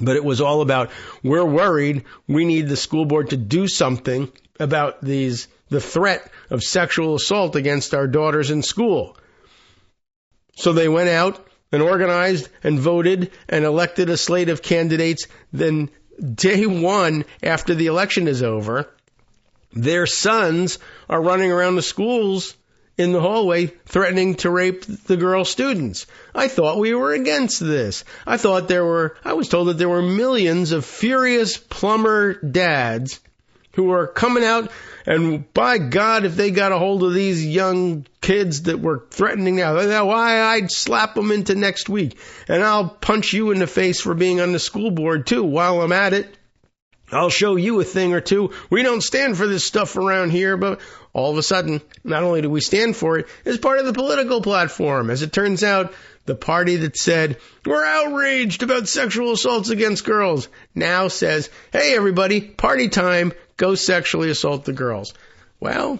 But it was all about, we're worried, we need the school board to do something about the threat of sexual assault against our daughters in school. So they went out and organized and voted and elected a slate of candidates. Then day one after the election is over, their sons are running around the schools in the hallway threatening to rape the girl students. I thought we were against this. I was told that there were millions of furious plumber dads who were coming out, and by God, if they got a hold of these young kids that were threatening now, why, I'd slap them into next week. And I'll punch you in the face for being on the school board too while I'm at it. I'll show you a thing or two. We don't stand for this stuff around here, but all of a sudden, not only do we stand for it, it's part of the political platform. As it turns out, the party that said, we're outraged about sexual assaults against girls, now says, hey everybody, party time, go sexually assault the girls. Well,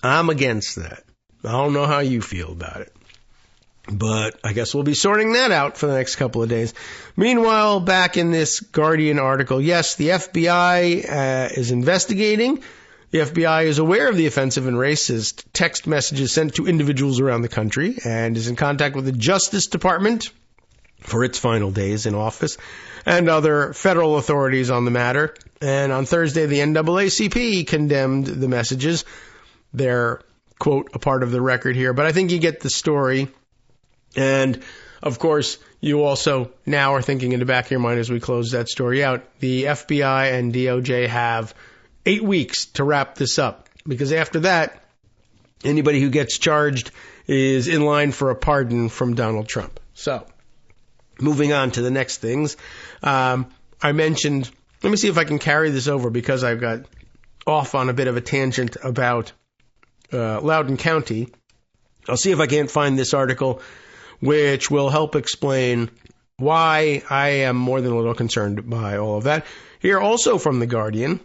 I'm against that. I don't know how you feel about it. But I guess we'll be sorting that out for the next couple of days. Meanwhile, back in this Guardian article, yes, the FBI is investigating. The FBI is aware of the offensive and racist text messages sent to individuals around the country and is in contact with the Justice Department for its final days in office and other federal authorities on the matter. And on Thursday, the NAACP condemned the messages. They're, quote, a part of the record here, but I think you get the story. And, of course, you also now are thinking in the back of your mind as we close that story out, the FBI and DOJ have 8 weeks to wrap this up, because after that, anybody who gets charged is in line for a pardon from Donald Trump. So, moving on to the next things, I mentioned, let me see if I can carry this over because I've got off on a bit of a tangent about Loudoun County. I'll see if I can't find this article, which will help explain why I am more than a little concerned by all of that. Here, also from The Guardian,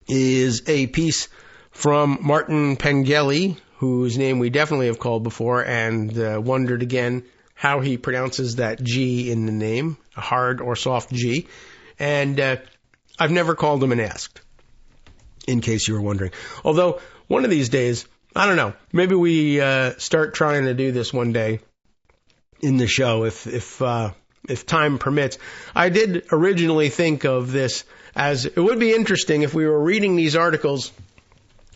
is a piece from Martin Pengelly, whose name we definitely have called before, and wondered again how he pronounces that G in the name, a hard or soft G. And I've never called him and asked, in case you were wondering. Although, one of these days, I don't know, maybe we start trying to do this one day in the show, if time permits. I did originally think of this as it would be interesting if we were reading these articles,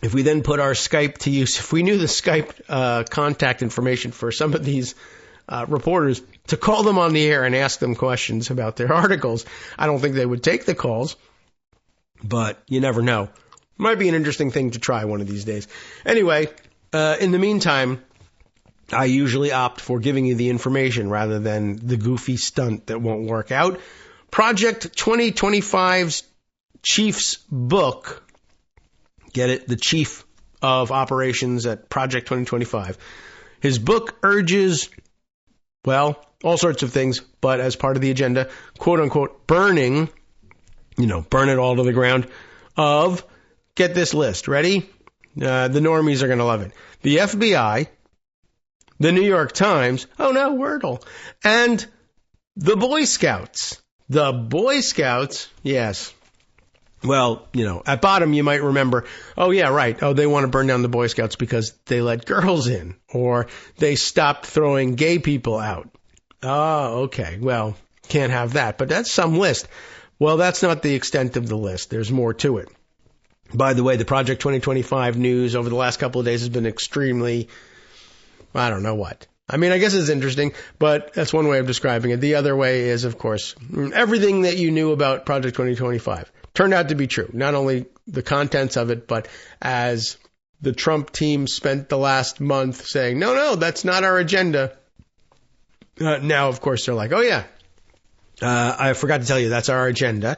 if we then put our Skype to use, if we knew the Skype contact information for some of these reporters, to call them on the air and ask them questions about their articles. I don't think they would take the calls, but you never know. Might be an interesting thing to try one of these days. Anyway, in the meantime, I usually opt for giving you the information rather than the goofy stunt that won't work out. Project 2025's chief's book, get it, the chief of operations at Project 2025. His book urges, well, all sorts of things, but as part of the agenda, quote unquote, burning, burn it all to the ground, of, get this list, ready? The normies are going to love it. The FBI, the New York Times, oh no, Wordle, and the Boy Scouts. The Boy Scouts, yes. Well, at bottom you might remember, oh yeah, right, oh they want to burn down the Boy Scouts because they let girls in, or they stopped throwing gay people out. Oh, okay, well, can't have that, but that's some list. Well, that's not the extent of the list. There's more to it. By the way, the Project 2025 news over the last couple of days has been extremely, I don't know what. I mean, I guess it's interesting, but that's one way of describing it. The other way is, of course, everything that you knew about Project 2025 turned out to be true. Not only the contents of it, but as the Trump team spent the last month saying, no, that's not our agenda. Now, of course, they're like, oh yeah, I forgot to tell you, that's our agenda,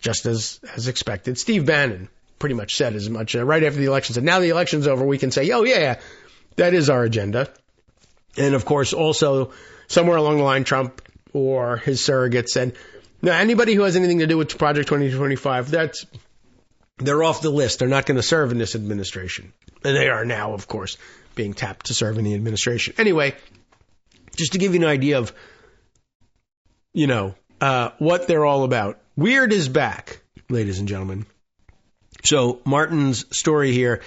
just as expected. Steve Bannon pretty much said as much right after the election. Said, now the election's over, we can say, oh yeah, that is our agenda. And of course, also somewhere along the line, Trump or his surrogate said, now anybody who has anything to do with Project 2025, they're off the list. They're not going to serve in this administration. And they are now, of course, being tapped to serve in the administration. Anyway, just to give you an idea of, what they're all about. Weird is back, ladies and gentlemen. So Martin's story here,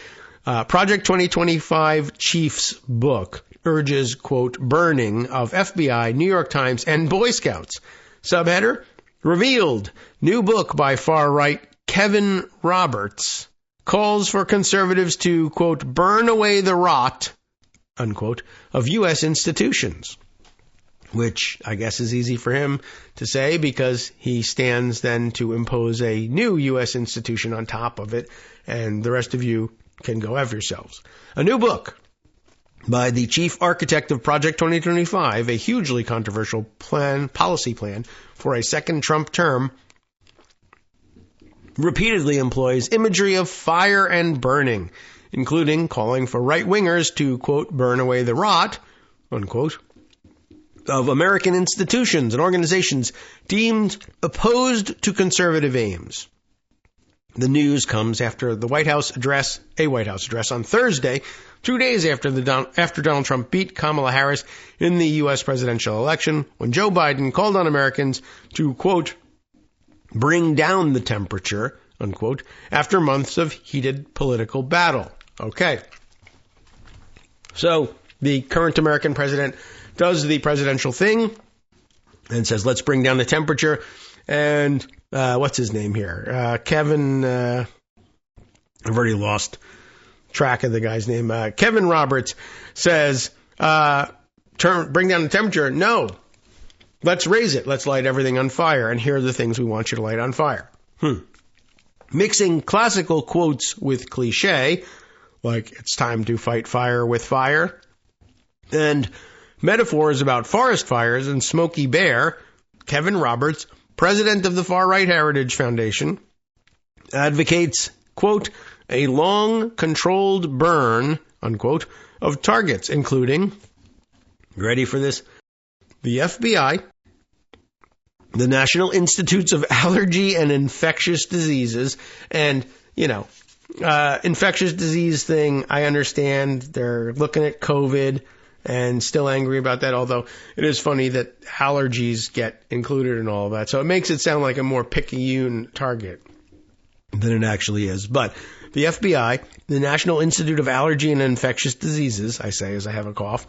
Project 2025 Chief's book urges, quote, burning of FBI, New York Times, and Boy Scouts. Subheader, revealed, new book by far-right Kevin Roberts calls for conservatives to, quote, burn away the rot, unquote, of U.S. institutions. Which I guess is easy for him to say because he stands then to impose a new U.S. institution on top of it, and the rest of you can go F yourselves. A new book by the chief architect of Project 2025, a hugely controversial policy plan for a second Trump term, repeatedly employs imagery of fire and burning, including calling for right-wingers to, quote, burn away the rot, unquote, of American institutions and organizations deemed opposed to conservative aims. The news comes after a White House address on Thursday, 2 days after Donald Trump beat Kamala Harris in the U.S. presidential election, when Joe Biden called on Americans to, quote, bring down the temperature, unquote, after months of heated political battle. Okay. So the current American president does the presidential thing and says, let's bring down the temperature. And what's his name here? Kevin, I've already lost track of the guy's name. Kevin Roberts says, bring down the temperature. No, let's raise it. Let's light everything on fire. And here are the things we want you to light on fire. Mixing classical quotes with cliche, like it's time to fight fire with fire, and metaphors about forest fires and Smokey Bear, Kevin Roberts, president of the Far-Right Heritage Foundation, advocates, quote, a long, controlled burn, unquote, of targets, including, ready for this, the FBI, the National Institutes of Allergy and Infectious Diseases, and, infectious disease thing, I understand. They're looking at COVID and still angry about that, although it is funny that allergies get included in all of that. So it makes it sound like a more picayune target than it actually is. But the FBI, the National Institute of Allergy and Infectious Diseases, I say as I have a cough,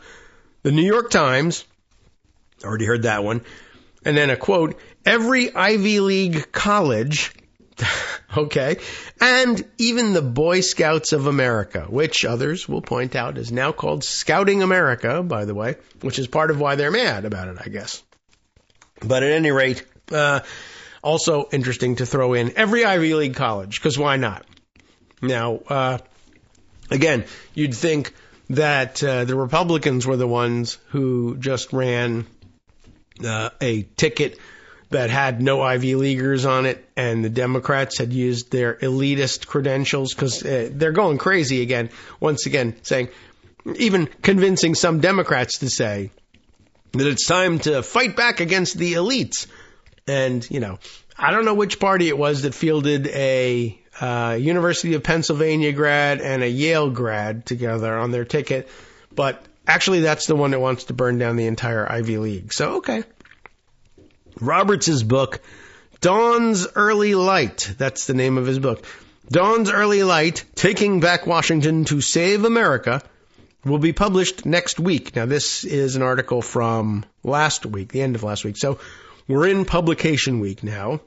the New York Times, already heard that one, and then a quote, every Ivy League college, okay, and even the Boy Scouts of America, which others will point out is now called Scouting America, by the way, which is part of why they're mad about it, I guess. But at any rate, also interesting to throw in every Ivy League college, because why not? Now, again, you'd think that the Republicans were the ones who just ran a ticket that had no Ivy Leaguers on it, and the Democrats had used their elitist credentials, because they're going crazy again, once again, saying, even convincing some Democrats to say that it's time to fight back against the elites. And, I don't know which party it was that fielded a University of Pennsylvania grad and a Yale grad together on their ticket, but actually that's the one that wants to burn down the entire Ivy League. So, okay. Roberts' book, Dawn's Early Light, that's the name of his book. Dawn's Early Light, Taking Back Washington to Save America, will be published next week. Now, this is an article from last week, the end of last week. So we're in publication week now.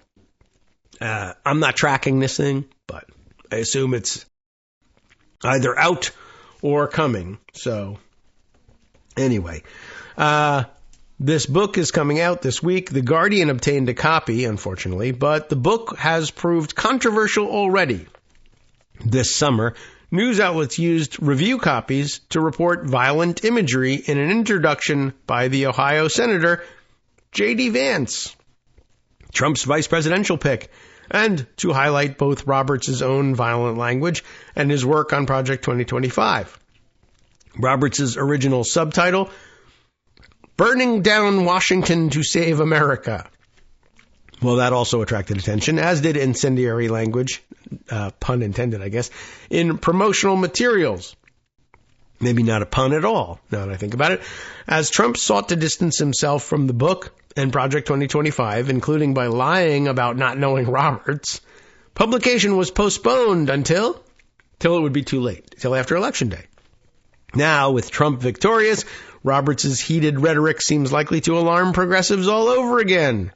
I'm not tracking this thing, but I assume it's either out or coming. So anyway, this book is coming out this week. The Guardian obtained a copy, unfortunately, but the book has proved controversial already. This summer, news outlets used review copies to report violent imagery in an introduction by the Ohio Senator J.D. Vance, Trump's vice presidential pick, and to highlight both Roberts' own violent language and his work on Project 2025. Roberts' original subtitle, Burning Down Washington to Save America. Well, that also attracted attention, as did incendiary language, pun intended, I guess, in promotional materials. Maybe not a pun at all, now that I think about it, as Trump sought to distance himself from the book and Project 2025, including by lying about not knowing Roberts. Publication was postponed until it would be too late, till after Election Day. Now, with Trump victorious, Roberts' heated rhetoric seems likely to alarm progressives all over again.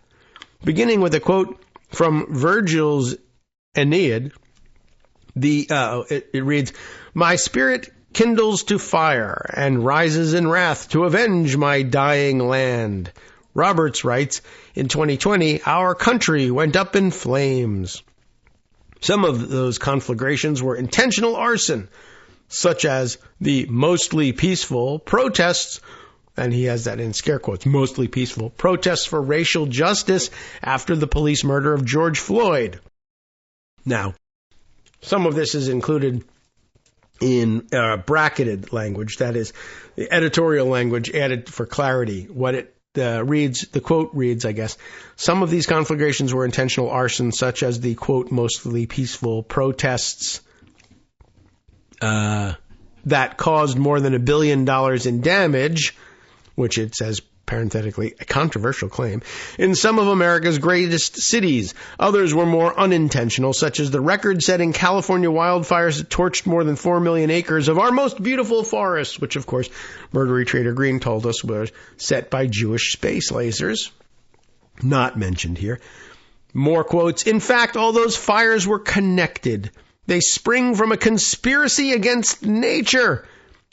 Beginning with a quote from Virgil's Aeneid, it reads, "My spirit kindles to fire and rises in wrath to avenge my dying land." Roberts writes, in 2020, our country went up in flames. Some of those conflagrations were intentional arson, such as the mostly peaceful protests, and he has that in scare quotes, mostly peaceful protests for racial justice after the police murder of George Floyd. Now, some of this is included in bracketed language, that is, the editorial language added for clarity. What it reads, the quote reads, I guess, some of these conflagrations were intentional arson, such as the, quote, mostly peaceful protests that caused more than $1 billion in damage, which it says, parenthetically, a controversial claim, in some of America's greatest cities. Others were more unintentional, such as the record-setting California wildfires that torched more than 4 million acres of our most beautiful forests, which, of course, Murdery Trader Green told us were set by Jewish space lasers. Not mentioned here. More quotes. In fact, all those fires were connected. They spring from a conspiracy against nature,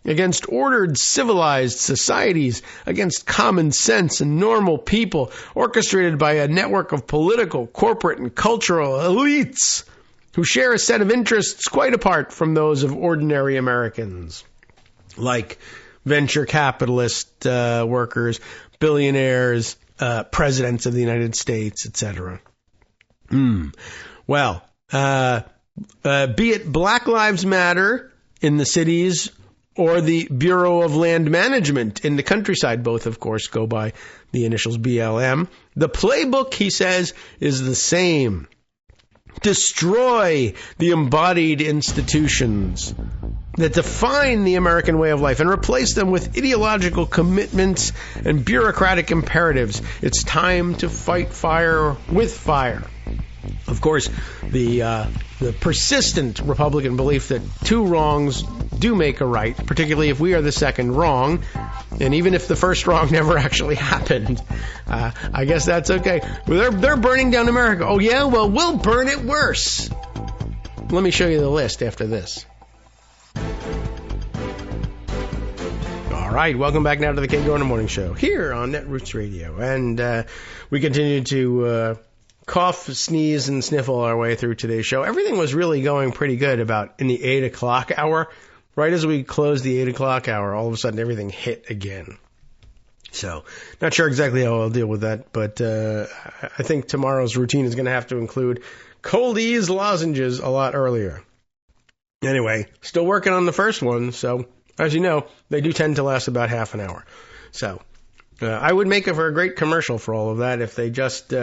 against ordered, civilized societies, against common sense and normal people, orchestrated by a network of political, corporate, and cultural elites who share a set of interests quite apart from those of ordinary Americans, like venture capitalist workers, billionaires, presidents of the United States, etc. Well, be it Black Lives Matter in the cities or the Bureau of Land Management in the countryside, both, of course, go by the initials BLM. The playbook, he says, is the same. Destroy the embodied institutions that define the American way of life and replace them with ideological commitments and bureaucratic imperatives. It's time to fight fire with fire. Of course, the persistent Republican belief that two wrongs do make a right, particularly if we are the second wrong, and even if the first wrong never actually happened, I guess that's okay. They're burning down America. Oh yeah? Well, we'll burn it worse. Let me show you the list after this. All right, welcome back now to the Kagro in the Morning Show here on Netroots Radio, and we continue to cough, sneeze, and sniffle our way through today's show. Everything was really going pretty good about in the 8 o'clock hour. Right as we closed the 8 o'clock hour, all of a sudden everything hit again. So, not sure exactly how I'll deal with that, but I think tomorrow's routine is going to have to include cold ease lozenges a lot earlier. Anyway, still working on the first one, so as you know, they do tend to last about half an hour. So, I would make it for a great commercial for all of that if they just...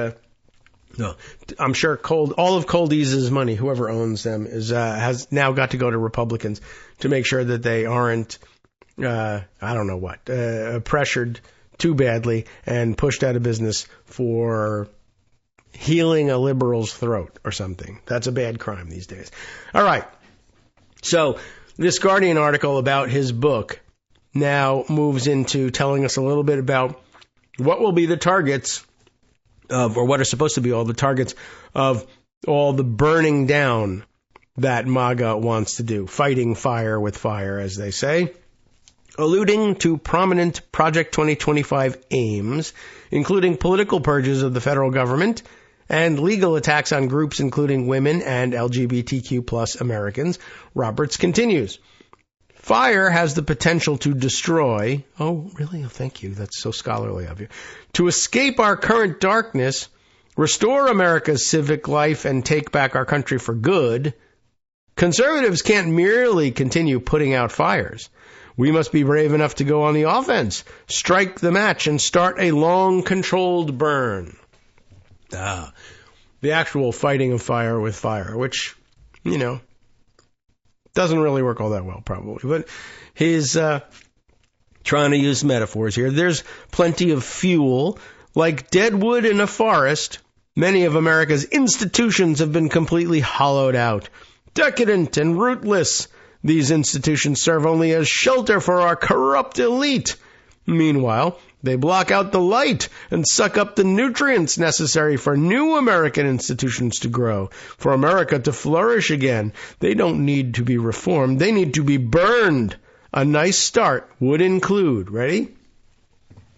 No, I'm sure all of Cold Ease's money, whoever owns them, has now got to go to Republicans to make sure that they aren't, pressured too badly and pushed out of business for healing a liberal's throat or something. That's a bad crime these days. All right. So this Guardian article about his book now moves into telling us a little bit about what will be the targets of, or what are supposed to be all the targets of all the burning down that MAGA wants to do, fighting fire with fire, as they say, alluding to prominent Project 2025 aims, including political purges of the federal government and legal attacks on groups including women and LGBTQ plus Americans. Roberts continues. Fire has the potential to destroy... Oh, really? Oh, thank you. That's so scholarly of you. To escape our current darkness, restore America's civic life, and take back our country for good, conservatives can't merely continue putting out fires. We must be brave enough to go on the offense, strike the match, and start a long, controlled burn. The actual fighting of fire with fire, which, doesn't really work all that well, probably. But he's trying to use metaphors here. There's plenty of fuel, like dead wood in a forest, Many of America's institutions have been completely hollowed out. Decadent and rootless, these institutions serve only as shelter for our corrupt elite. Meanwhile, they block out the light and suck up the nutrients necessary for new American institutions to grow, for America to flourish again. They don't need to be reformed. They need to be burned. A nice start would include, ready?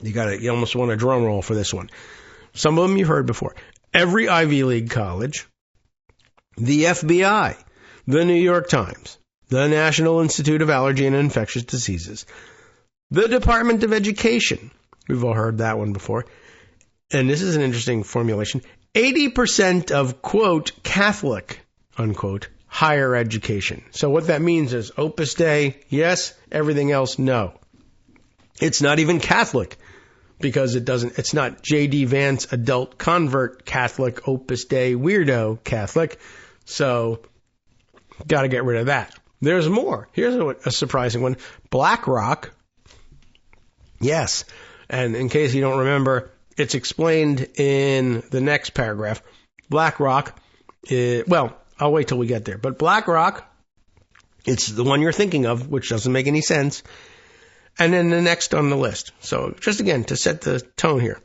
You almost want a drum roll for this one. Some of them you've heard before. Every Ivy League college, the FBI, the New York Times, the National Institute of Allergy and Infectious Diseases, the Department of Education. We've all heard that one before. And this is an interesting formulation. 80% of, quote, Catholic, unquote, higher education. So what that means is Opus Dei, yes, everything else, no. It's not even Catholic because it's not J.D. Vance, adult convert Catholic, Opus Dei, weirdo Catholic. So got to get rid of that. There's more. Here's a surprising one. BlackRock. Yes. And in case you don't remember, it's explained in the next paragraph. BlackRock, I'll wait till we get there. But BlackRock, it's the one you're thinking of, which doesn't make any sense. And then the next on the list. So just again, to set the tone here.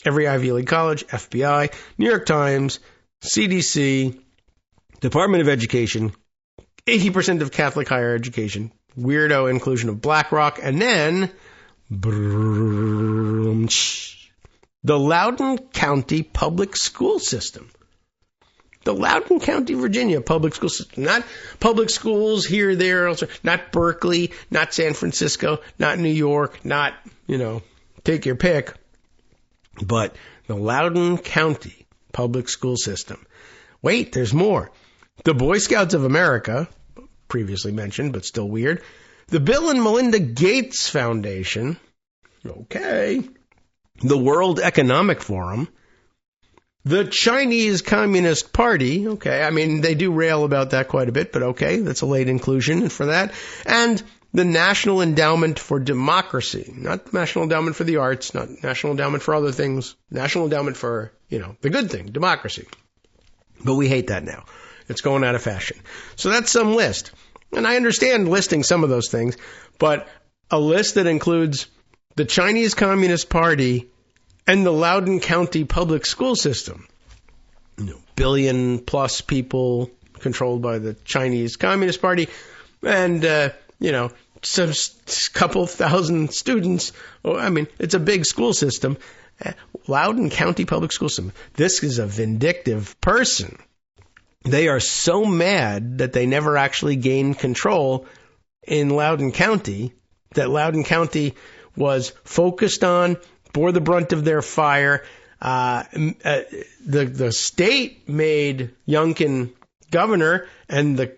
Every Ivy League college, FBI, New York Times, CDC, Department of Education, 80% of Catholic higher education, weirdo inclusion of BlackRock, and then the Loudoun County Public School System. The Loudoun County, Virginia public school system. Not public schools here, there, elsewhere. Not Berkeley, not San Francisco, not New York, not, take your pick. But the Loudoun County Public School System. Wait, there's more. The Boy Scouts of America, previously mentioned, but still weird. The Bill and Melinda Gates Foundation. Okay. The World Economic Forum. The Chinese Communist Party. Okay, I mean, they do rail about that quite a bit, but okay, that's a late inclusion for that. And the National Endowment for Democracy. Not the National Endowment for the Arts, not National Endowment for other things. National Endowment for, the good thing, democracy. But we hate that now. It's going out of fashion. So that's some list. And I understand listing some of those things, but a list that includes the Chinese Communist Party and the Loudoun County Public School System. Billion plus people controlled by the Chinese Communist Party and, some couple thousand students. It's a big school system. Loudoun County Public School System. This is a vindictive person. They are so mad that they never actually gained control in Loudoun County, that Loudoun County was focused on, bore the brunt of their fire. The state made Youngkin governor, and the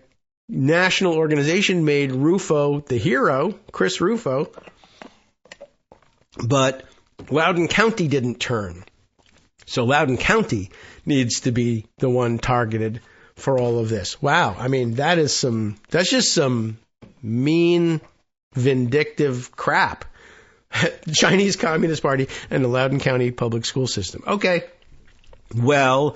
national organization made Rufo the hero, Chris Rufo. But Loudoun County didn't turn. So Loudoun County needs to be the one targeted for all of this. Wow. That's just some mean, vindictive crap. Chinese Communist Party and the Loudoun County Public School System. Okay. Well,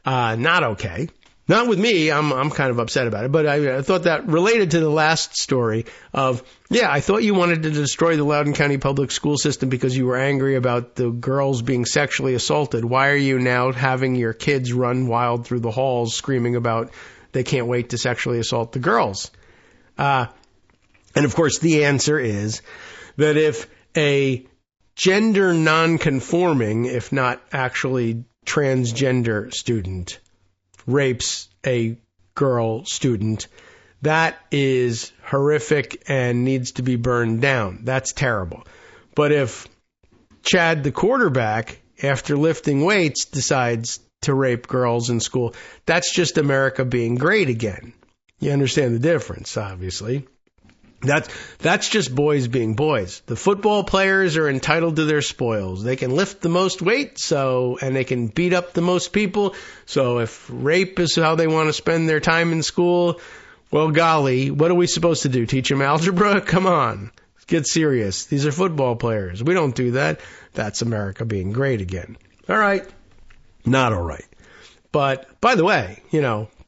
not okay. Not with me. I'm kind of upset about it, but I thought that related to the last story of, I thought you wanted to destroy the Loudoun County Public School System because you were angry about the girls being sexually assaulted. Why are you now having your kids run wild through the halls screaming about they can't wait to sexually assault the girls? And of course, the answer is that if a gender non-conforming, if not actually transgender student rapes a girl student, that is horrific and needs to be burned down. That's terrible. But if Chad, the quarterback, after lifting weights, decides to rape girls in school, that's just America being great again. You understand the difference, obviously. That's just boys being boys. The football players are entitled to their spoils. They can lift the most weight, and they can beat up the most people. So if rape is how they want to spend their time in school, well, golly, what are we supposed to do? Teach them algebra? Come on. Get serious. These are football players. We don't do that. That's America being great again. All right. Not all right. But, by the way,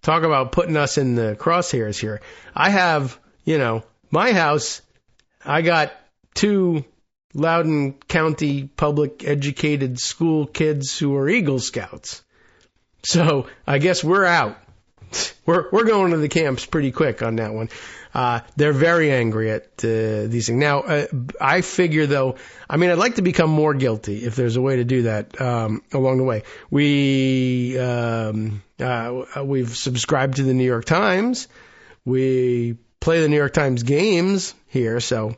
talk about putting us in the crosshairs here. I have, my house, I got 2 Loudoun County public educated school kids who are Eagle Scouts. So I guess we're out. We're going to the camps pretty quick on that one. They're very angry at these things. Now, I figure, though, I'd like to become more guilty if there's a way to do that along the way. We've subscribed to the New York Times. We play the New York Times games here, so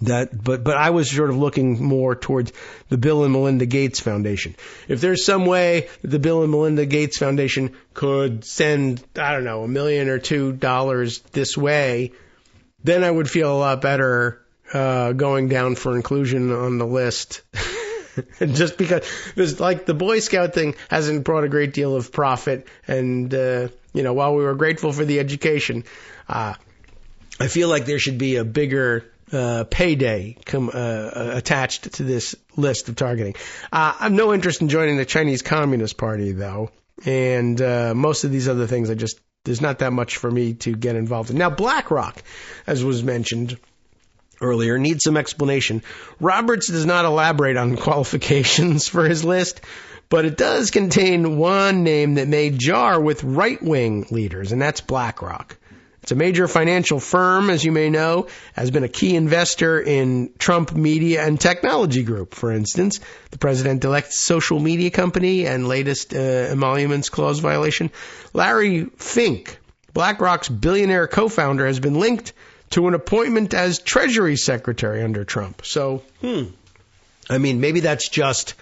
but I was sort of looking more towards the Bill and Melinda Gates Foundation. If there's some way that the Bill and Melinda Gates Foundation could send, $1 million or $2 this way, then I would feel a lot better going down for inclusion on the list. Just because there's the Boy Scout thing hasn't brought a great deal of profit, and while we were grateful for the education, I feel like there should be a bigger payday attached to this list of targeting. I have no interest in joining the Chinese Communist Party, though, and most of these other things, there's not that much for me to get involved in. Now, BlackRock, as was mentioned earlier, needs some explanation. Roberts does not elaborate on qualifications for his list, but it does contain one name that may jar with right-wing leaders, and that's BlackRock. It's a major financial firm, as you may know, has been a key investor in Trump Media and Technology Group, for instance, the president-elect's social media company and latest emoluments clause violation. Larry Fink, BlackRock's billionaire co-founder, has been linked to an appointment as Treasury Secretary under Trump. So, maybe that's just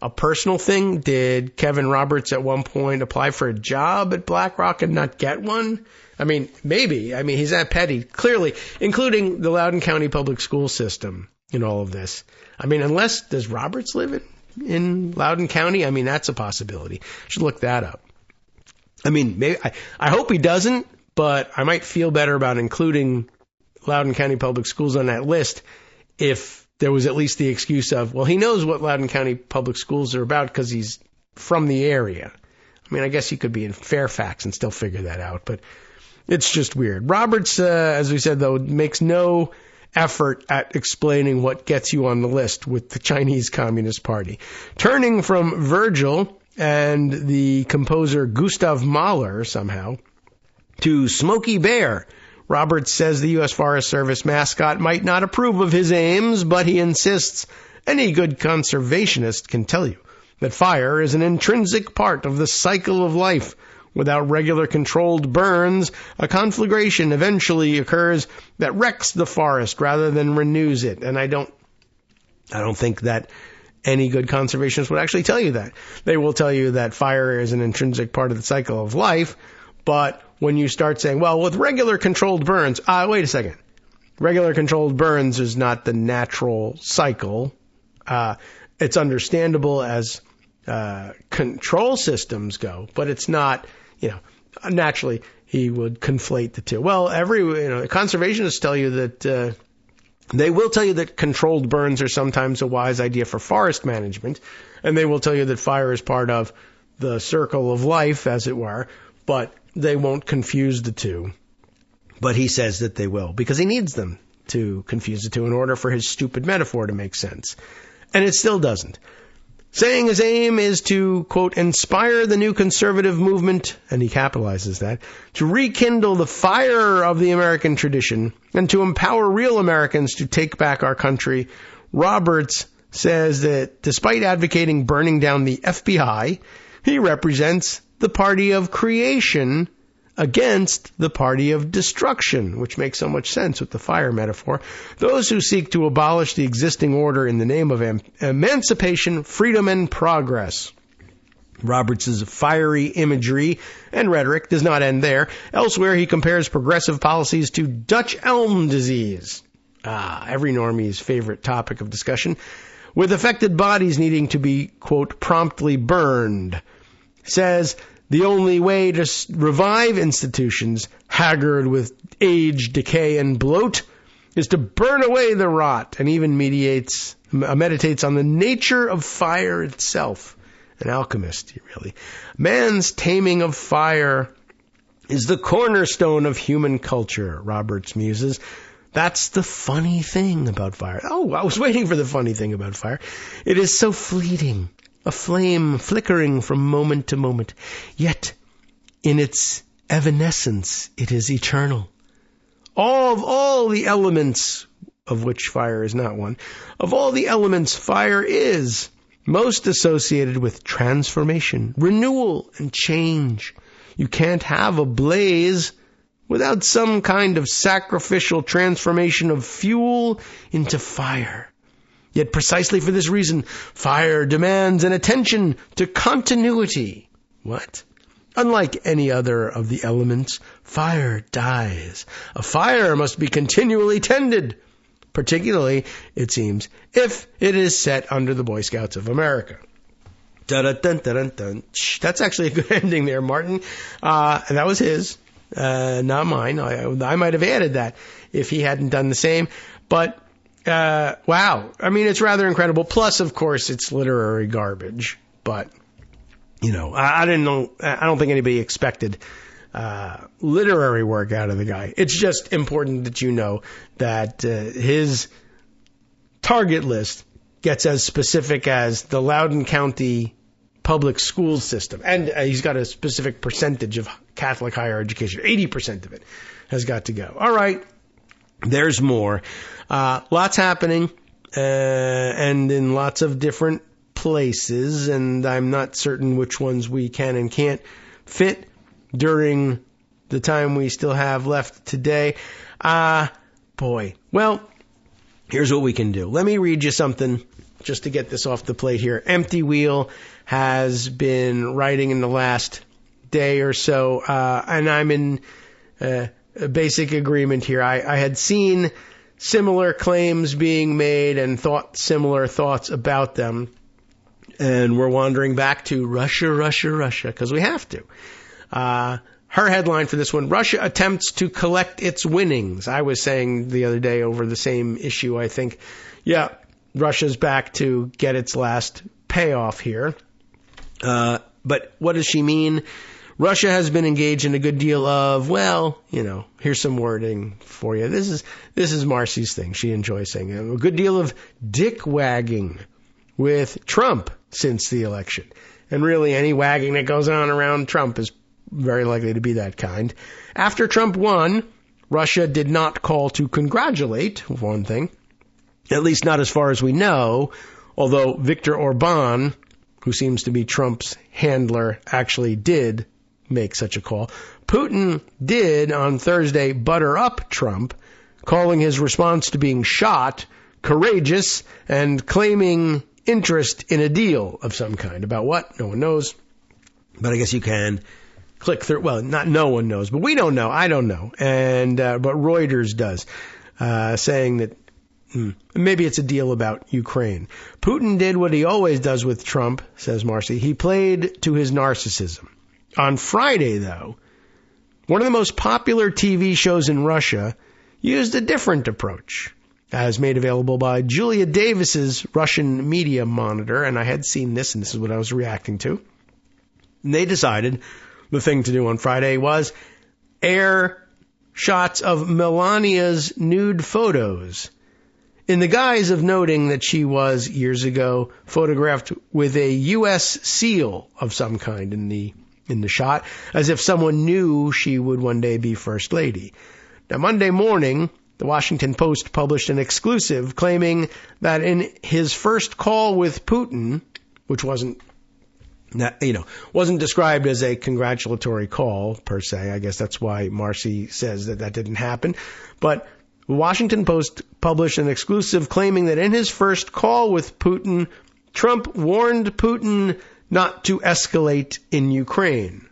a personal thing. Did Kevin Roberts at one point apply for a job at BlackRock and not get one? Maybe. He's that petty, clearly, including the Loudoun County public school system in all of this. Does Roberts live in Loudoun County? That's a possibility. Should look that up. Maybe I hope he doesn't, but I might feel better about including Loudoun County public schools on that list if there was at least the excuse of, well, he knows what Loudoun County public schools are about because he's from the area. I guess he could be in Fairfax and still figure that out, but it's just weird. Roberts, as we said, though, makes no effort at explaining what gets you on the list with the Chinese Communist Party. Turning from Virgil and the composer Gustav Mahler, somehow, to Smokey Bear, Roberts says the U.S. Forest Service mascot might not approve of his aims, but he insists any good conservationist can tell you that fire is an intrinsic part of the cycle of life. Without regular controlled burns, a conflagration eventually occurs that wrecks the forest rather than renews it. And I don't think that any good conservationist would actually tell you that. They will tell you that fire is an intrinsic part of the cycle of life, but when you start saying, well, with regular controlled burns, wait a second. Regular controlled burns is not the natural cycle. It's understandable as control systems go, but it's not, naturally he would conflate the two. Well, conservationists tell you that they will tell you that controlled burns are sometimes a wise idea for forest management, and they will tell you that fire is part of the circle of life, as it were, but they won't confuse the two. But he says that they will, because he needs them to confuse the two in order for his stupid metaphor to make sense. And it still doesn't. Saying his aim is to, quote, inspire the new conservative movement, and he capitalizes that, to rekindle the fire of the American tradition and to empower real Americans to take back our country. Roberts says that despite advocating burning down the FBI, he represents the party of creation against the party of destruction, which makes so much sense with the fire metaphor. Those who seek to abolish the existing order in the name of emancipation, freedom, and progress. Roberts' fiery imagery and rhetoric does not end there. Elsewhere, he compares progressive policies to Dutch elm disease, every normie's favorite topic of discussion, with affected bodies needing to be, quote, promptly burned. Says the only way to revive institutions haggard with age, decay, and bloat is to burn away the rot, and even meditates on the nature of fire itself an alchemist, really. Man's taming of fire is the cornerstone of human culture, Roberts muses. That's the funny thing about fire. Oh, I was waiting for the funny thing about fire. It is so fleeting, a flame flickering from moment to moment. Yet, in its evanescence, it is eternal. Of all the elements, of which fire is not one, of all the elements, fire is most associated with transformation, renewal, and change. You can't have a blaze without some kind of sacrificial transformation of fuel into fire. Yet precisely for this reason, fire demands an attention to continuity. What? Unlike any other of the elements, fire dies. A fire must be continually tended, particularly, it seems, if it is set under the Boy Scouts of America. Dun-dun-dun-dun-dun. That's actually a good ending there, Martin. That was his. Not mine. I might have added that if he hadn't done the same. But, wow. I mean, it's rather incredible. Plus, of course, it's literary garbage. But, I didn't know. I don't think anybody expected literary work out of the guy. It's just important that you know that his target list gets as specific as the Loudoun County public school system. And he's got a specific percentage of Catholic higher education. 80% of it has got to go. All right. There's more. Lots happening, and in lots of different places, and I'm not certain which ones we can and can't fit during the time we still have left today. Boy. Well, here's what we can do. Let me read you something just to get this off the plate here. Empty Wheel has been writing in the last day or so, and I'm in basic agreement here. I had seen similar claims being made and thought similar thoughts about them, and we're wandering back to Russia, because we have to. Her headline for this one, Russia attempts to collect its winnings. I was saying the other day over the same issue, I think, yeah, Russia's back to get its last payoff here. But what does she mean? Russia has been engaged in a good deal of, here's some wording for you. This is Marcy's thing. She enjoys saying it. A good deal of dick wagging with Trump since the election. And really any wagging that goes on around Trump is very likely to be that kind. After Trump won, Russia did not call to congratulate, for one thing. At least not as far as we know, although Viktor Orban, who seems to be Trump's handler, actually did make such a call. Putin did, on Thursday, butter up Trump, calling his response to being shot courageous and claiming interest in a deal of some kind. About what? No one knows. But I guess you can click through. Well, not no one knows, but we don't know. I don't know. And but Reuters does, saying that maybe it's a deal about Ukraine. Putin did what he always does with Trump, says Marcy. He played to his narcissism. On Friday, though, one of the most popular TV shows in Russia used a different approach, as made available by Julia Davis's Russian media monitor, and I had seen this, and this is what I was reacting to. And they decided the thing to do on Friday was air shots of Melania's nude photos, in the guise of noting that she was, years ago, photographed with a U.S. seal of some kind in the shot, as if someone knew she would one day be First Lady. Now, Monday morning, the Washington Post published an exclusive claiming that in his first call with Putin, which wasn't described as a congratulatory call, per se. I guess that's why Marcy says that didn't happen. But the Washington Post published an exclusive claiming that in his first call with Putin, Trump warned Putin not to escalate in Ukraine.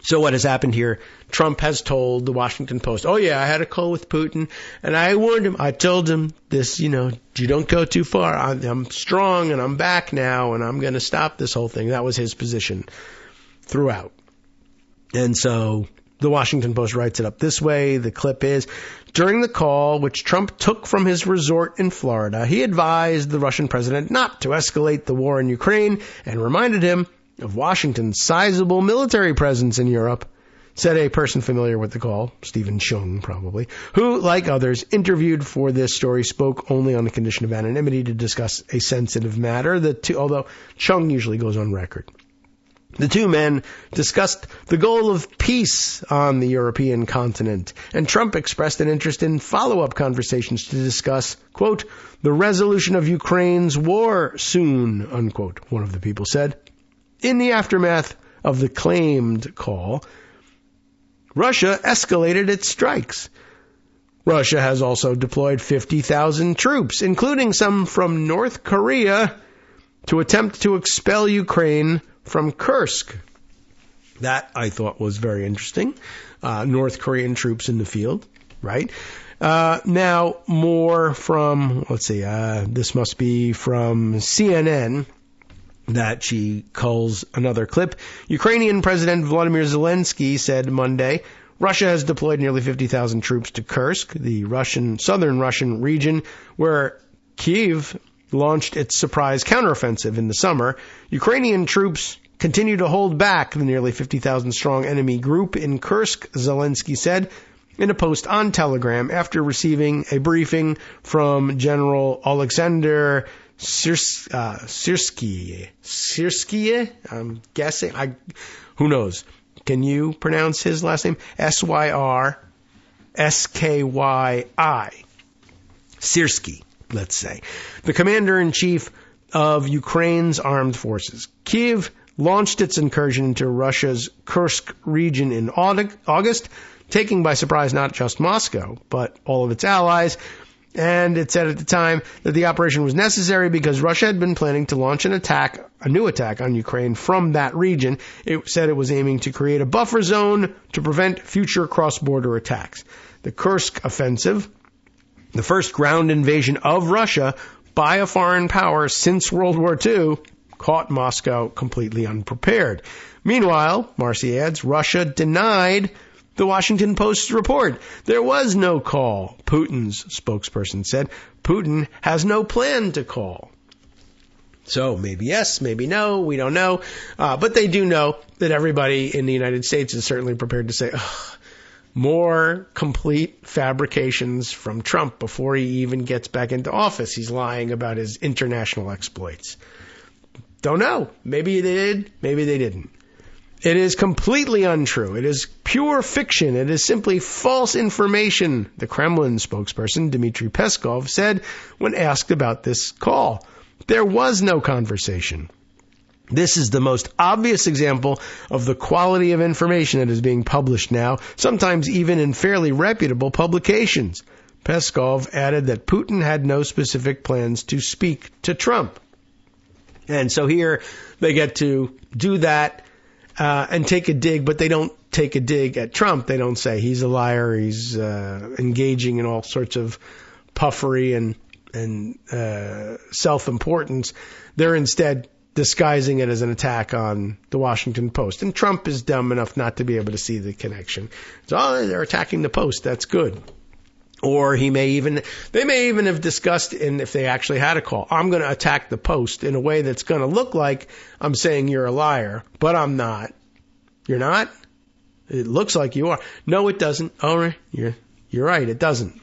So what has happened here? Trump has told the Washington Post, oh yeah, I had a call with Putin, and I warned him, I told him this, you don't go too far. I'm strong, and I'm back now, and I'm going to stop this whole thing. That was his position throughout. And so The Washington Post writes it up this way. The clip is, during the call, which Trump took from his resort in Florida, he advised the Russian president not to escalate the war in Ukraine and reminded him of Washington's sizable military presence in Europe, said a person familiar with the call, Stephen Chung probably, who, like others, interviewed for this story, spoke only on the condition of anonymity to discuss a sensitive matter, although Chung usually goes on record. The two men discussed the goal of peace on the European continent, and Trump expressed an interest in follow-up conversations to discuss, quote, the resolution of Ukraine's war soon, unquote, one of the people said. In the aftermath of the claimed call, Russia escalated its strikes. Russia has also deployed 50,000 troops, including some from North Korea, to attempt to expel Ukraine from Kursk. That, I thought, was very interesting. North Korean troops in the field, right? Now, more from, this must be from CNN, that she calls another clip. Ukrainian President Volodymyr Zelensky said Monday, Russia has deployed nearly 50,000 troops to Kursk, the southern Russian region, where Kyiv launched its surprise counteroffensive in the summer. Ukrainian troops continue to hold back the nearly 50,000-strong enemy group in Kursk, Zelensky said in a post on Telegram after receiving a briefing from General Alexander Syrsky, I'm guessing. Who knows? Can you pronounce his last name? Syrsky. Syrsky, let's say. The commander-in-chief of Ukraine's armed forces. Kyiv launched its incursion into Russia's Kursk region in August, taking by surprise not just Moscow, but all of its allies. And it said at the time that the operation was necessary because Russia had been planning to launch a new attack on Ukraine from that region. It said it was aiming to create a buffer zone to prevent future cross-border attacks. The Kursk offensive, the first ground invasion of Russia by a foreign power since World War II, caught Moscow completely unprepared. Meanwhile, Marcy adds, Russia denied the Washington Post's report. There was no call, Putin's spokesperson said. Putin has no plan to call. So maybe yes, maybe no, we don't know. But they do know that everybody in the United States is certainly prepared to say, more complete fabrications from Trump before he even gets back into office. He's lying about his international exploits. Don't know. Maybe they did, maybe they didn't. It is completely untrue. It is pure fiction. It is simply false information, the Kremlin spokesperson, Dmitry Peskov, said when asked about this call. There was no conversation. This is the most obvious example of the quality of information that is being published now, sometimes even in fairly reputable publications. Peskov added that Putin had no specific plans to speak to Trump. And so here they get to do that and take a dig, but they don't take a dig at Trump. They don't say he's a liar, he's engaging in all sorts of puffery and self-importance. They're instead disguising it as an attack on the Washington Post. And Trump is dumb enough not to be able to see the connection. So, they're attacking the Post. That's good. Or they may even have discussed, and if they actually had a call, I'm going to attack the Post in a way that's going to look like I'm saying you're a liar, but I'm not. You're not? It looks like you are. No, it doesn't. Oh, you're right. It doesn't.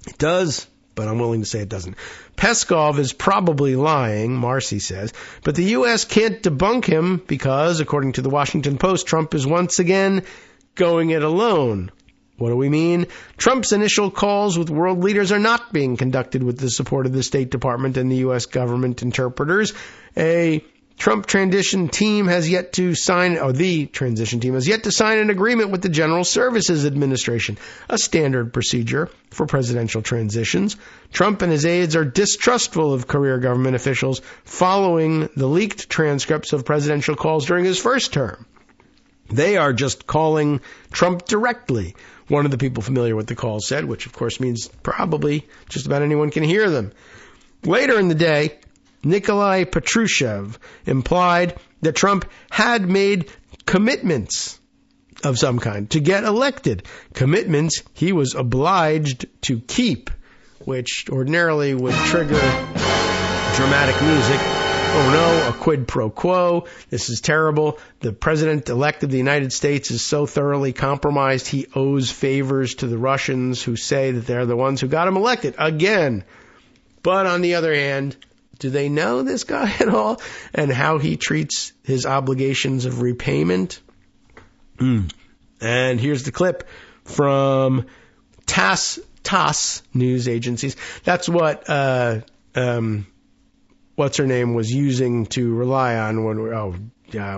It does, but I'm willing to say it doesn't. Peskov is probably lying, Marcy says, but the U.S. can't debunk him because, according to the Washington Post, Trump is once again going it alone. What do we mean? Trump's initial calls with world leaders are not being conducted with the support of the State Department and the U.S. government interpreters. The transition team has yet to sign an agreement with the General Services Administration, a standard procedure for presidential transitions. Trump and his aides are distrustful of career government officials following the leaked transcripts of presidential calls during his first term. They are just calling Trump directly, one of the people familiar with the call said, which of course means probably just about anyone can hear them. Later in the day, Nikolai Patrushev implied that Trump had made commitments of some kind to get elected, commitments he was obliged to keep, which ordinarily would trigger dramatic music. Oh no, a quid pro quo. This is terrible. The president-elect of the United States is so thoroughly compromised he owes favors to the Russians who say that they're the ones who got him elected again. But on the other hand, do they know this guy at all and how he treats his obligations of repayment? And here's the clip from TASS news agencies. That's what what's her name was using to rely on when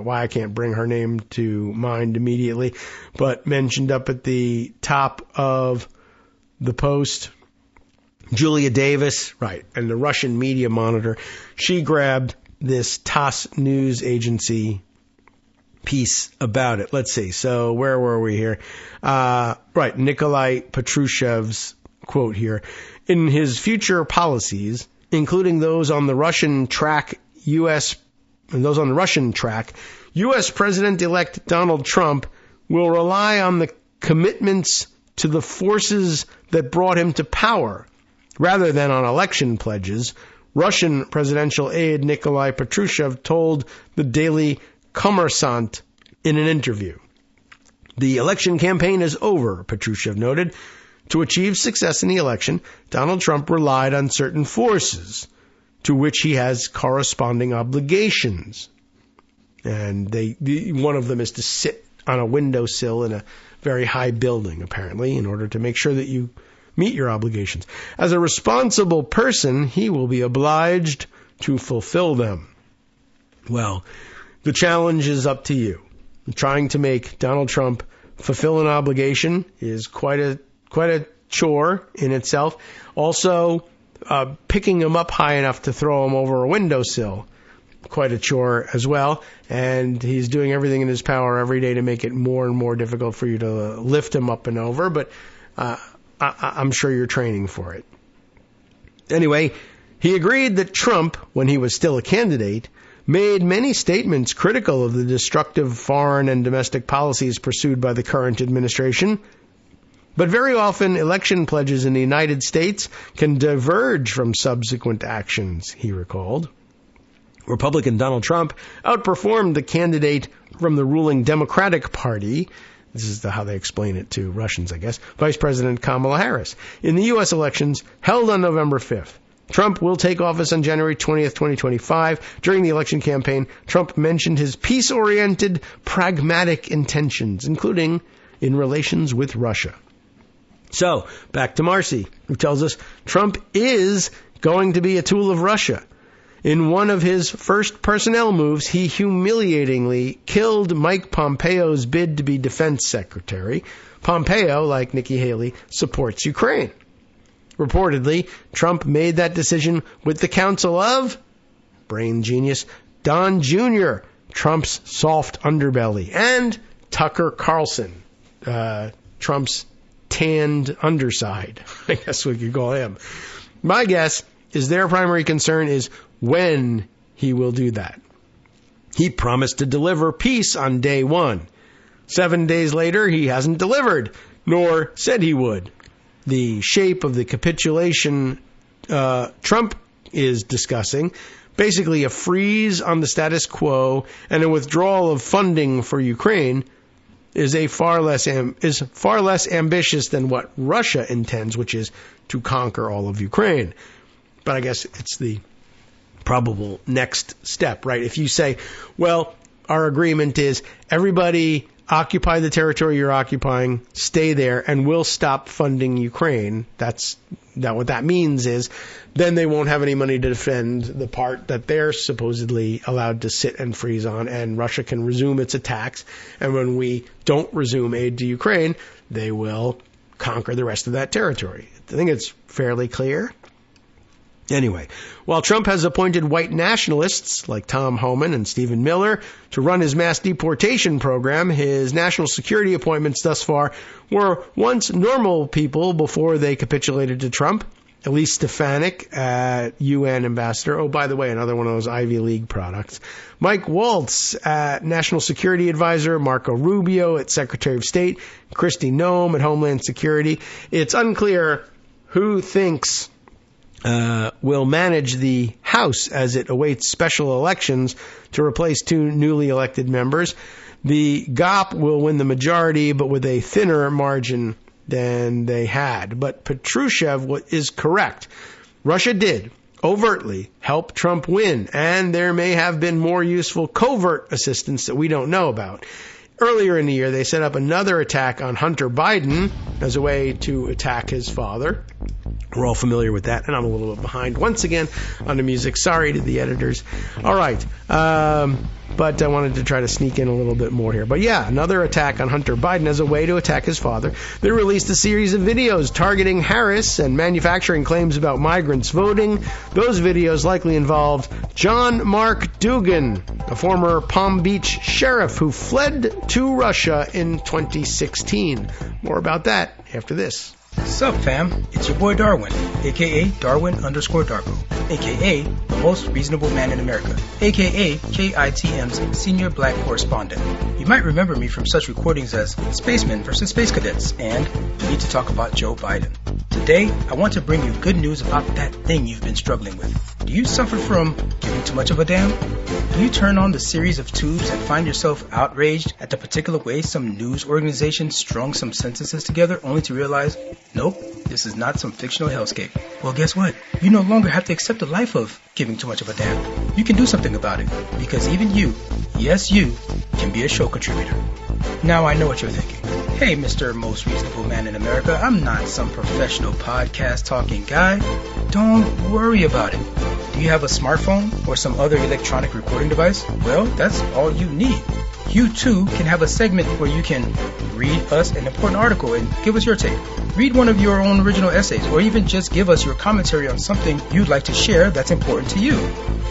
why I can't bring her name to mind immediately, but mentioned up at the top of the post. Julia Davis, right, and the Russian media monitor, she grabbed this TASS news agency piece about it. Let's see. So where were we here? Right, Nikolai Patrushev's quote here. In his future policies, including those on the Russian track, U.S. President-elect Donald Trump will rely on the commitments to the forces that brought him to power, rather than on election pledges, Russian presidential aide Nikolai Patrushev told the Daily Kommersant in an interview. The election campaign is over, Patrushev noted. To achieve success in the election, Donald Trump relied on certain forces, to which he has corresponding obligations. And one of them is to sit on a windowsill in a very high building, apparently, in order to make sure that you meet your obligations. As a responsible person, he will be obliged to fulfill them. Well, the challenge is up to you. Trying to make Donald Trump fulfill an obligation is quite a chore in itself. Also, picking him up high enough to throw him over a windowsill, quite a chore as well. And he's doing everything in his power every day to make it more and more difficult for you to lift him up and over. But I'm sure you're training for it. Anyway, he agreed that Trump, when he was still a candidate, made many statements critical of the destructive foreign and domestic policies pursued by the current administration. But very often, election pledges in the United States can diverge from subsequent actions, he recalled. Republican Donald Trump outperformed the candidate from the ruling Democratic Party. This is how they explain it to Russians, I guess. Vice President Kamala Harris in the U.S. elections held on November 5th. Trump will take office on January 20th, 2025. During the election campaign, Trump mentioned his peace-oriented, pragmatic intentions, including in relations with Russia. So, back to Marcy, who tells us Trump is going to be a tool of Russia. In one of his first personnel moves, he humiliatingly killed Mike Pompeo's bid to be defense secretary. Pompeo, like Nikki Haley, supports Ukraine. Reportedly, Trump made that decision with the counsel of, brain genius, Don Jr., Trump's soft underbelly, and Tucker Carlson, Trump's tanned underside, I guess we could call him. My guess is their primary concern is when he will do that. He promised to deliver peace on day one. 7 days later, he hasn't delivered, nor said he would. The shape of the capitulation Trump is discussing, basically a freeze on the status quo and a withdrawal of funding for Ukraine, is far less ambitious than what Russia intends, which is to conquer all of Ukraine. But I guess it's the probable next step, right? If you say, well, our agreement is everybody occupy the territory you're occupying, stay there, and we'll stop funding Ukraine. What that means is then they won't have any money to defend the part that they're supposedly allowed to sit and freeze on, and Russia can resume its attacks. And when we don't resume aid to Ukraine, they will conquer the rest of that territory. I think it's fairly clear. Anyway, while Trump has appointed white nationalists like Tom Homan and Stephen Miller to run his mass deportation program, his national security appointments thus far were once normal people before they capitulated to Trump. Elise Stefanik, UN ambassador. Oh, by the way, another one of those Ivy League products. Mike Waltz, National Security Advisor. Marco Rubio at Secretary of State. Kristi Noem at Homeland Security. It's unclear who thinks will manage the House as it awaits special elections to replace two newly elected members. The GOP will win the majority, but with a thinner margin than they had. But Patrushev is correct. Russia did overtly help Trump win, and there may have been more useful covert assistance that we don't know about. Earlier in the year, they set up another attack on Hunter Biden as a way to attack his father. We're all familiar with that, and I'm a little bit behind once again on the music. Sorry to the editors. All right. But I wanted to try to sneak in a little bit more here. But yeah, another attack on Hunter Biden as a way to attack his father. They released a series of videos targeting Harris and manufacturing claims about migrants voting. Those videos likely involved John Mark Dugan, a former Palm Beach sheriff who fled to Russia in 2016. More about that after this. Sup fam, it's your boy Darwin, aka Darwin_Darko, aka the most reasonable man in America, aka KITM's senior black correspondent. You might remember me from such recordings as Spacemen vs. Space Cadets and We Need to Talk About Joe Biden. Today, I want to bring you good news about that thing you've been struggling with. Do you suffer from giving too much of a damn? Do you turn on the series of tubes and find yourself outraged at the particular way some news organization strung some sentences together only to realize, nope, this is not some fictional hellscape? Well, guess what? You no longer have to accept the life of giving too much of a damn. You can do something about it, because even you, yes you, can be a show contributor. Now I know what you're thinking. Hey, Mr. Most Reasonable Man in America, I'm not some professional podcast talking guy. Don't worry about it. Do you have a smartphone or some other electronic recording device? Well, that's all you need. You too can have a segment where you can read us an important article and give us your take. Read one of your own original essays, or even just give us your commentary on something you'd like to share that's important to you.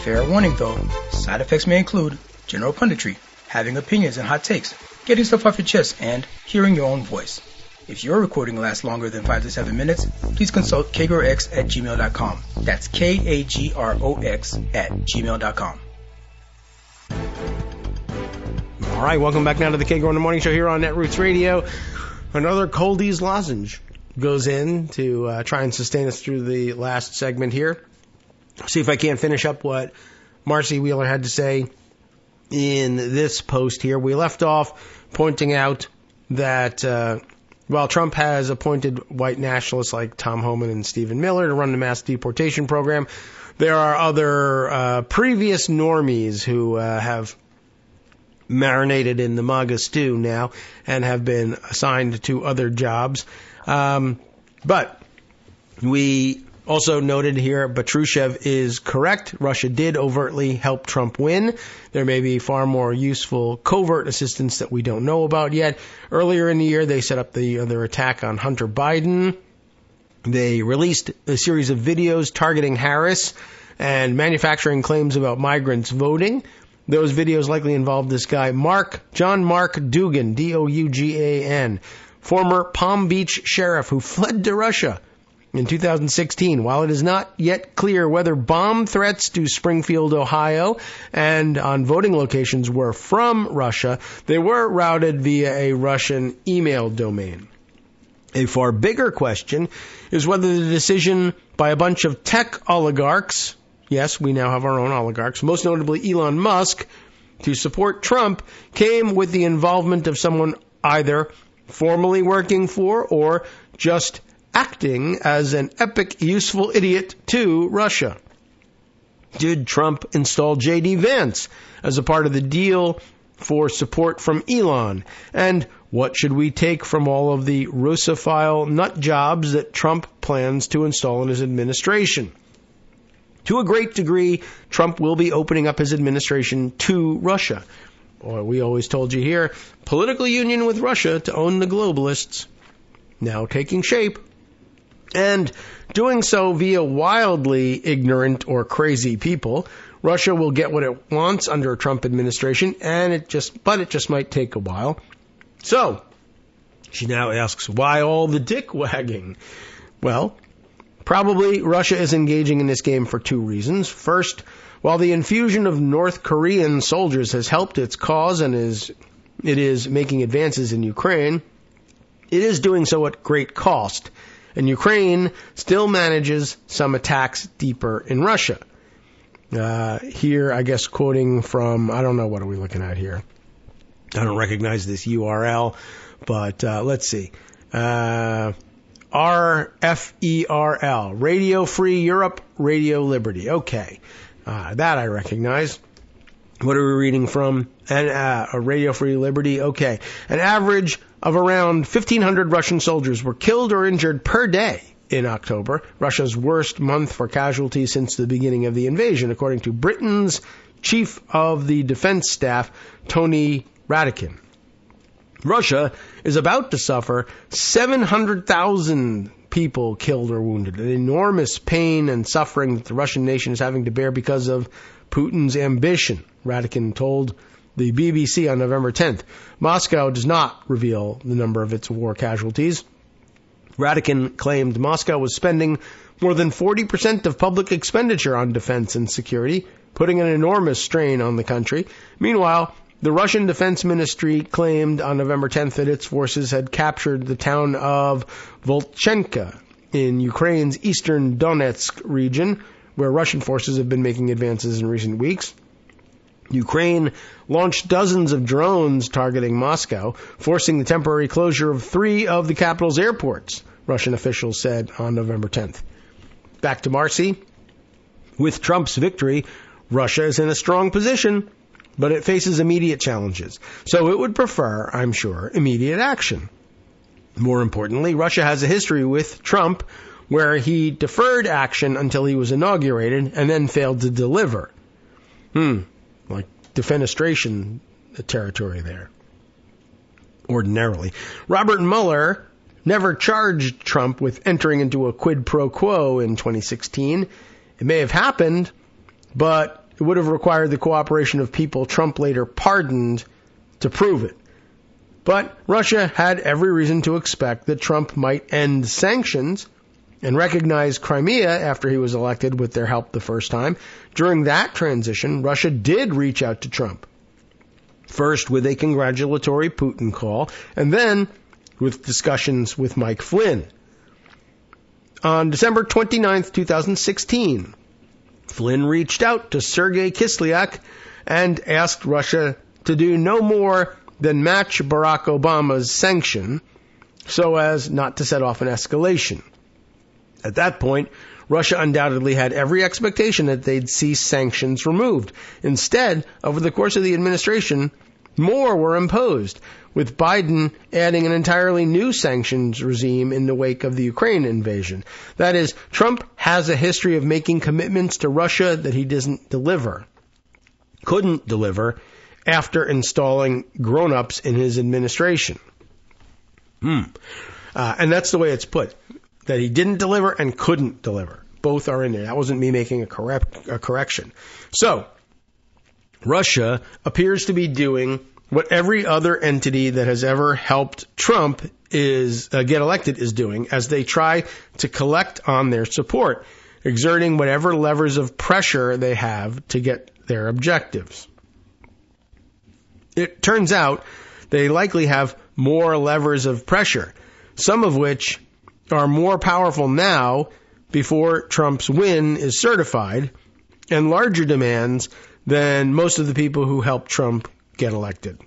Fair warning though, side effects may include general punditry, having opinions and hot takes, getting stuff off your chest, and hearing your own voice. If your recording lasts longer than 5 to 7 minutes, please consult kagrox@gmail.com. That's KAGROX@gmail.com. All right, welcome back now to the Kagro in the Morning Show here on Netroots Radio. Another Coldy's lozenge goes in to try and sustain us through the last segment here. See if I can't finish up what Marcy Wheeler had to say in this post here. We left off pointing out that while Trump has appointed white nationalists like Tom Homan and Stephen Miller to run the mass deportation program, there are other previous normies who have marinated in the MAGA stew now and have been assigned to other jobs. But we also noted here, Patrushev is correct. Russia did overtly help Trump win. There may be far more useful covert assistance that we don't know about yet. Earlier in the year, they set up the other attack on Hunter Biden. They released a series of videos targeting Harris and manufacturing claims about migrants voting. Those videos likely involved this guy, John Mark Dugan, Dougan, former Palm Beach sheriff who fled to Russia in 2016. While it is not yet clear whether bomb threats to Springfield, Ohio, and on voting locations were from Russia, they were routed via a Russian email domain. A far bigger question is whether the decision by a bunch of tech oligarchs, yes, we now have our own oligarchs, most notably Elon Musk, to support Trump, came with the involvement of someone either formally working for or just acting as an epic useful idiot to Russia. Did Trump install J.D. Vance as a part of the deal for support from Elon? And what should we take from all of the Russophile nut jobs that Trump plans to install in his administration? To a great degree, Trump will be opening up his administration to Russia. Or we always told you here, political union with Russia to own the globalists, now taking shape. And doing so via wildly ignorant or crazy people. Russia will get what it wants under a Trump administration, and it just might take a while. So, she now asks, why all the dick wagging? Well, Probably Russia is engaging in this game for two reasons. First, while the infusion of North Korean soldiers has helped its cause and it is making advances in Ukraine, it is doing so at great cost. And Ukraine still manages some attacks deeper in Russia. Here, I guess, quoting from, I don't know, what are we looking at here? I don't recognize this URL, but let's see. RFERL, Radio Free Europe, Radio Liberty. Okay, that I recognize. What are we reading from? Radio Free Liberty. Okay, an average of around 1,500 Russian soldiers were killed or injured per day in October, Russia's worst month for casualties since the beginning of the invasion, according to Britain's Chief of the Defense Staff, Tony Radakin. Russia is about to suffer 700,000 people killed or wounded, an enormous pain and suffering that the Russian nation is having to bear because of Putin's ambition, Radakin told the BBC on November 10th. Moscow does not reveal the number of its war casualties. Radakin claimed Moscow was spending more than 40% of public expenditure on defense and security, putting an enormous strain on the country. Meanwhile, the Russian Defense Ministry claimed on November 10th that its forces had captured the town of Volchenka in Ukraine's eastern Donetsk region, where Russian forces have been making advances in recent weeks. Ukraine launched dozens of drones targeting Moscow, forcing the temporary closure of 3 of the capital's airports, Russian officials said on November 10th. Back to Marcy. With Trump's victory, Russia is in a strong position, but it faces immediate challenges. So it would prefer, I'm sure, immediate action. More importantly, Russia has a history with Trump where he deferred action until he was inaugurated and then failed to deliver. Like defenestration territory there. Ordinarily. Robert Mueller never charged Trump with entering into a quid pro quo in 2016. It may have happened, but it would have required the cooperation of people Trump later pardoned to prove it. But Russia had every reason to expect that Trump might end sanctions and recognize Crimea after he was elected with their help the first time. During that transition, Russia did reach out to Trump. First with a congratulatory Putin call, and then with discussions with Mike Flynn. On December 29th, 2016, Flynn reached out to Sergei Kislyak and asked Russia to do no more than match Barack Obama's sanction so as not to set off an escalation. At that point, Russia undoubtedly had every expectation that they'd see sanctions removed. Instead, over the course of the administration, more were imposed, with Biden adding an entirely new sanctions regime in the wake of the Ukraine invasion. That is, Trump has a history of making commitments to Russia that he couldn't deliver after installing grown-ups in his administration. And that's the way it's put. That he didn't deliver and couldn't deliver. Both are in there. That wasn't me making a correction. So, Russia appears to be doing what every other entity that has ever helped Trump get elected is doing, as they try to collect on their support, exerting whatever levers of pressure they have to get their objectives. It turns out they likely have more levers of pressure, some of which are more powerful now before Trump's win is certified, and larger demands than most of the people who helped Trump get elected.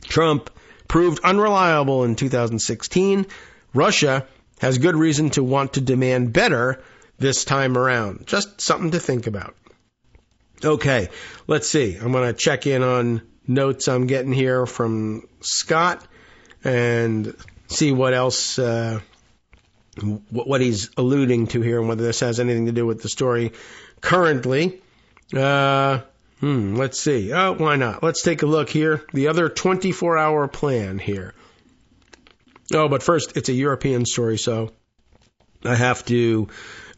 Trump proved unreliable in 2016. Russia has good reason to want to demand better this time around. Just something to think about. Okay, let's see. I'm going to check in on notes I'm getting here from Scott and see what else, what he's alluding to here and whether this has anything to do with the story currently. Let's see. Oh, why not? Let's take a look here. The other 24-hour plan here. Oh, but first, it's a European story, so I have to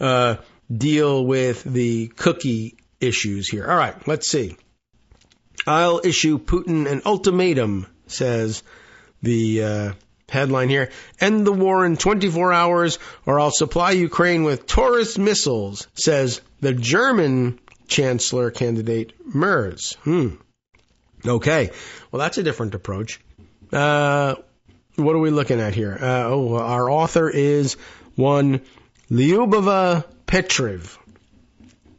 deal with the cookie issues here. All right, let's see. I'll issue Putin an ultimatum, says the Headline here, end the war in 24 hours or I'll supply Ukraine with Taurus missiles, says the German Chancellor candidate Merz. Okay. Well, that's a different approach. What are we looking at here? Our author is one Lyubova Petrov.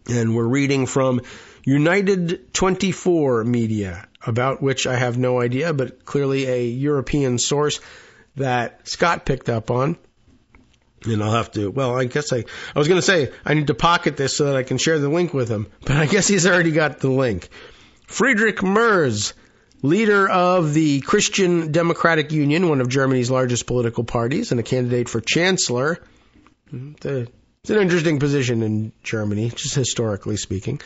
And we're reading from United 24 Media, about which I have no idea, but clearly a European source that Scott picked up on. And I'll have to, I was going to say I need to pocket this so that I can share the link with him, but I guess he's already got the link. Friedrich Merz, leader of the Christian Democratic Union, one of Germany's largest political parties, and a candidate for chancellor. It's an interesting position in Germany, just historically speaking,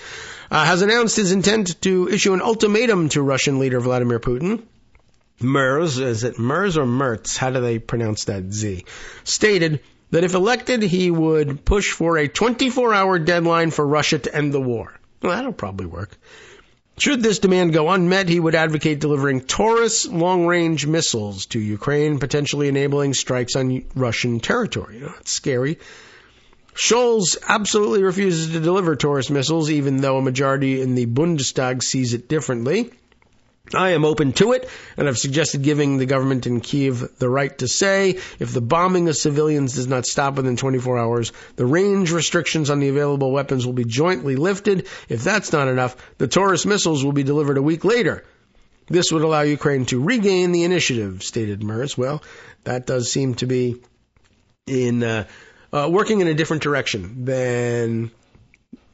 has announced his intent to issue an ultimatum to Russian leader Vladimir Putin. Merz, is it Merz or Mertz? How do they pronounce that Z? Stated that if elected, he would push for a 24-hour deadline for Russia to end the war. Well, that'll probably work. Should this demand go unmet, he would advocate delivering Taurus long-range missiles to Ukraine, potentially enabling strikes on Russian territory. It's scary. Scholz absolutely refuses to deliver Taurus missiles, even though a majority in the Bundestag sees it differently. I am open to it, and I've suggested giving the government in Kyiv the right to say, if the bombing of civilians does not stop within 24 hours, the range restrictions on the available weapons will be jointly lifted. If that's not enough, the Taurus missiles will be delivered a week later. This would allow Ukraine to regain the initiative, stated Merz. Well, that does seem to be working in a different direction than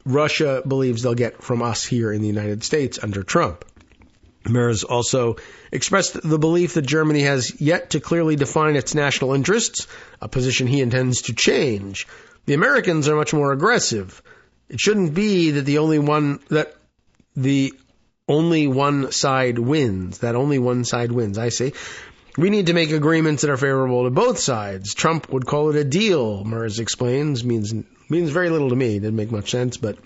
Russia believes they'll get from us here in the United States under Trump. Merz also expressed the belief that Germany has yet to clearly define its national interests, a position he intends to change. The Americans are much more aggressive. It shouldn't be that the only one side wins. I see. We need to make agreements that are favorable to both sides. Trump would call it a deal, Merz explains. Means very little to me. Didn't make much sense, but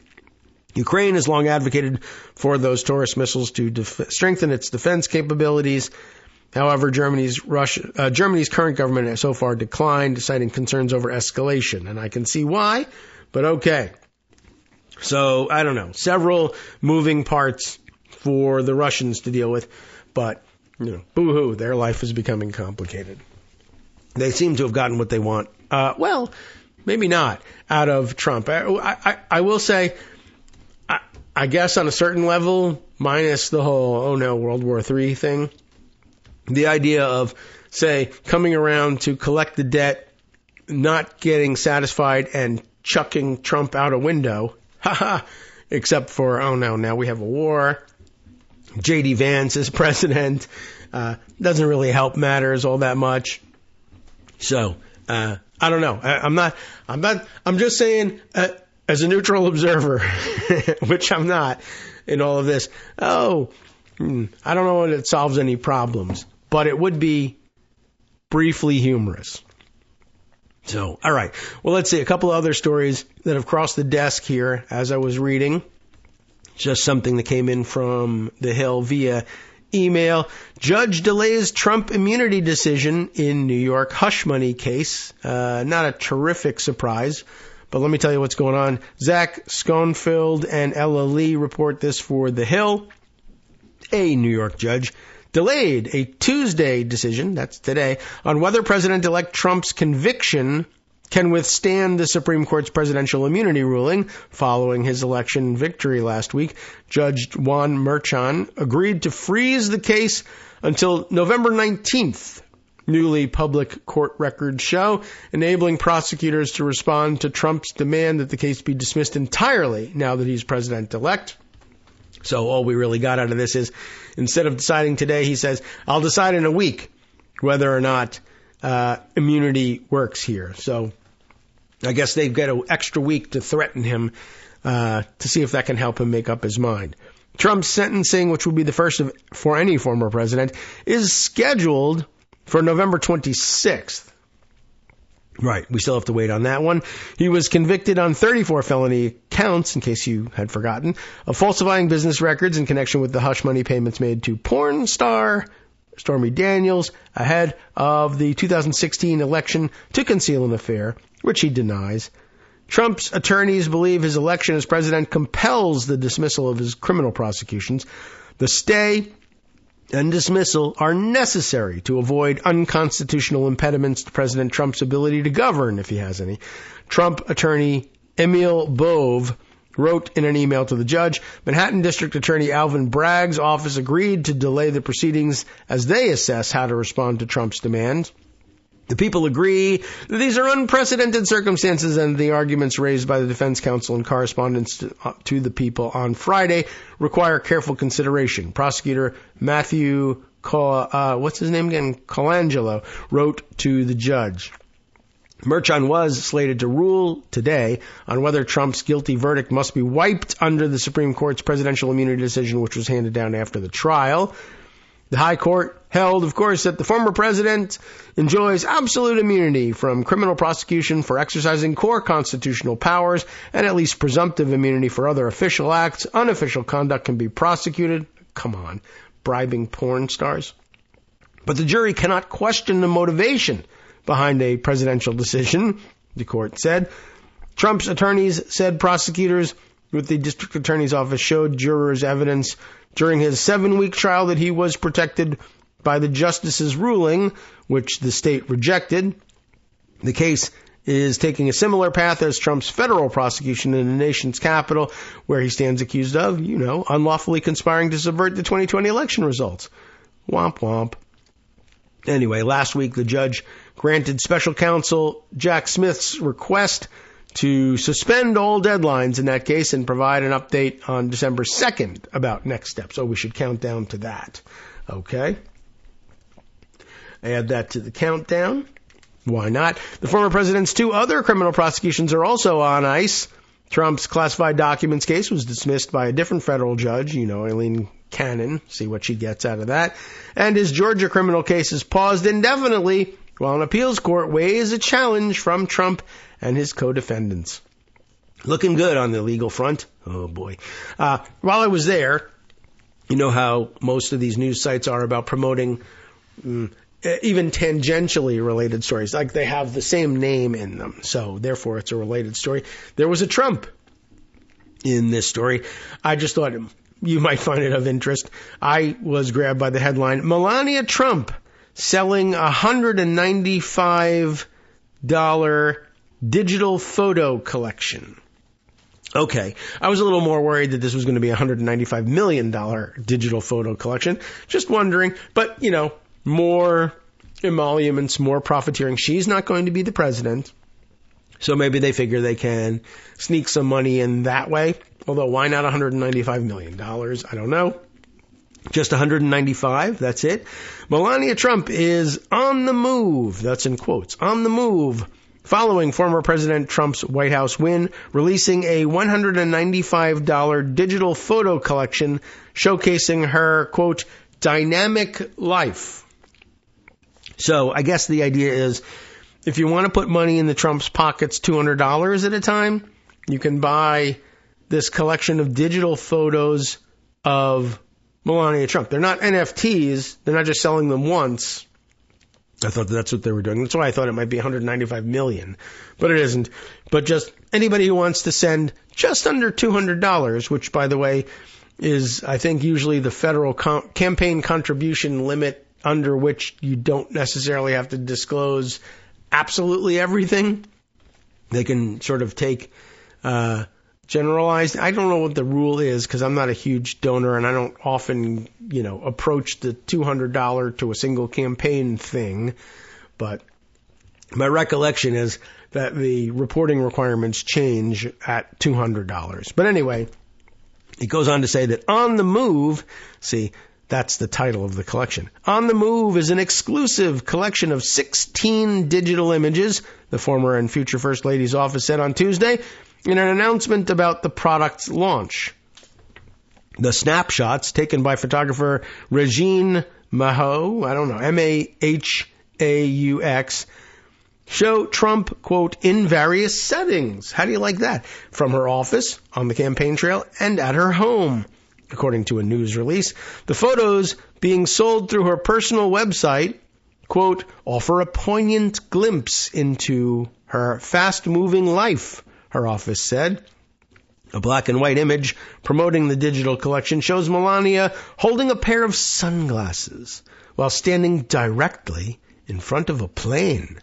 Ukraine has long advocated for those Taurus missiles to strengthen its defense capabilities. However, Germany's current government has so far declined, citing concerns over escalation. And I can see why, but okay. So, I don't know. Several moving parts for the Russians to deal with, but, boo-hoo, their life is becoming complicated. They seem to have gotten what they want. Well, maybe not, out of Trump. I will say, I guess on a certain level, minus the whole, World War III thing, the idea of, say, coming around to collect the debt, not getting satisfied, and chucking Trump out a window, except for, now we have a war, J.D. Vance is president, doesn't really help matters all that much. So, I don't know. I'm just saying, as a neutral observer, which I'm not in all of this, I don't know if it solves any problems, but it would be briefly humorous. So, all right. Well, let's see. A couple of other stories that have crossed the desk here as I was reading. Just something that came in from the Hill via email. Judge delays Trump immunity decision in New York hush money case. Not a terrific surprise. But let me tell you what's going on. Zach Schoenfeld and Ella Lee report this for The Hill. A New York judge delayed a Tuesday decision, that's today, on whether President-elect Trump's conviction can withstand the Supreme Court's presidential immunity ruling following his election victory last week. Judge Juan Merchan agreed to freeze the case until November 19th. Newly public court records show, enabling prosecutors to respond to Trump's demand that the case be dismissed entirely now that he's president-elect. So all we really got out of this is, instead of deciding today, he says, I'll decide in a week whether or not immunity works here. So I guess they've got an extra week to threaten him to see if that can help him make up his mind. Trump's sentencing, which will be the first for any former president, is scheduled for November 26th. Right, we still have to wait on that one. He was convicted on 34 felony counts, in case you had forgotten, of falsifying business records in connection with the hush money payments made to porn star Stormy Daniels ahead of the 2016 election to conceal an affair, which he denies. Trump's attorneys believe his election as president compels the dismissal of his criminal prosecutions. The stay and dismissal are necessary to avoid unconstitutional impediments to President Trump's ability to govern, if he has any. Trump attorney Emil Bove wrote in an email to the judge, Manhattan District Attorney Alvin Bragg's office agreed to delay the proceedings as they assess how to respond to Trump's demands. The people agree that these are unprecedented circumstances, and the arguments raised by the defense counsel and correspondence to the people on Friday require careful consideration. Prosecutor Matthew Colangelo wrote to the judge. Merchan was slated to rule today on whether Trump's guilty verdict must be wiped under the Supreme Court's presidential immunity decision, which was handed down after the trial. The High Court held, of course, that the former president enjoys absolute immunity from criminal prosecution for exercising core constitutional powers and at least presumptive immunity for other official acts. Unofficial conduct can be prosecuted. Come on, bribing porn stars. But the jury cannot question the motivation behind a presidential decision, the court said. Trump's attorneys said prosecutors with the district attorney's office showed jurors evidence during his 7-week trial that he was protected by the justice's ruling, which the state rejected. The case is taking a similar path as Trump's federal prosecution in the nation's capital, where he stands accused of, unlawfully conspiring to subvert the 2020 election results. Womp womp. Anyway, last week the judge granted special counsel Jack Smith's request to suspend all deadlines in that case and provide an update on December 2nd about next steps. So we should count down to that. Okay? Add that to the countdown. Why not? The former president's 2 other criminal prosecutions are also on ice. Trump's classified documents case was dismissed by a different federal judge, Eileen Cannon. See what she gets out of that. And his Georgia criminal case is paused indefinitely while an appeals court weighs a challenge from Trump and his co-defendants. Looking good on the legal front. Oh, boy. While I was there, you know how most of these news sites are about promoting even tangentially related stories. Like they have the same name in them, so therefore it's a related story. There was a Trump in this story. I just thought you might find it of interest. I was grabbed by the headline, Melania Trump selling $195 digital photo collection. Okay, I was a little more worried that this was going to be a $195 million digital photo collection. Just wondering, but, more emoluments, more profiteering. She's not going to be the president, so maybe they figure they can sneak some money in that way. Although, why not $195 million? I don't know. Just 195, that's it. Melania Trump is on the move, that's in quotes, on the move, following former President Trump's White House win, releasing a $195 digital photo collection showcasing her, quote, dynamic life. So I guess the idea is if you want to put money in the Trump's pockets $200 at a time, you can buy this collection of digital photos of Melania Trump. They're not NFTs. They're not just selling them once. I thought that's what they were doing. That's why I thought it might be $195 million. But it isn't. But just anybody who wants to send just under $200, which, by the way, is, I think, usually the federal campaign contribution limit under which you don't necessarily have to disclose absolutely everything. They can sort of take generalized. I don't know what the rule is because I'm not a huge donor and I don't often, approach the $200 to a single campaign thing. But my recollection is that the reporting requirements change at $200. But anyway, it goes on to say that On the Move, see, that's the title of the collection. On the Move is an exclusive collection of 16 digital images, the former and future First Lady's office said on Tuesday, in an announcement about the product's launch. The snapshots taken by photographer Regine Mahaux, Mahaux, show Trump, quote, in various settings. How do you like that? From her office, on the campaign trail, and at her home. according to a news release. The photos being sold through her personal website, quote, offer a poignant glimpse into her fast-moving life, her office said. A black and white image promoting the digital collection shows Melania holding a pair of sunglasses while standing directly in front of a plane.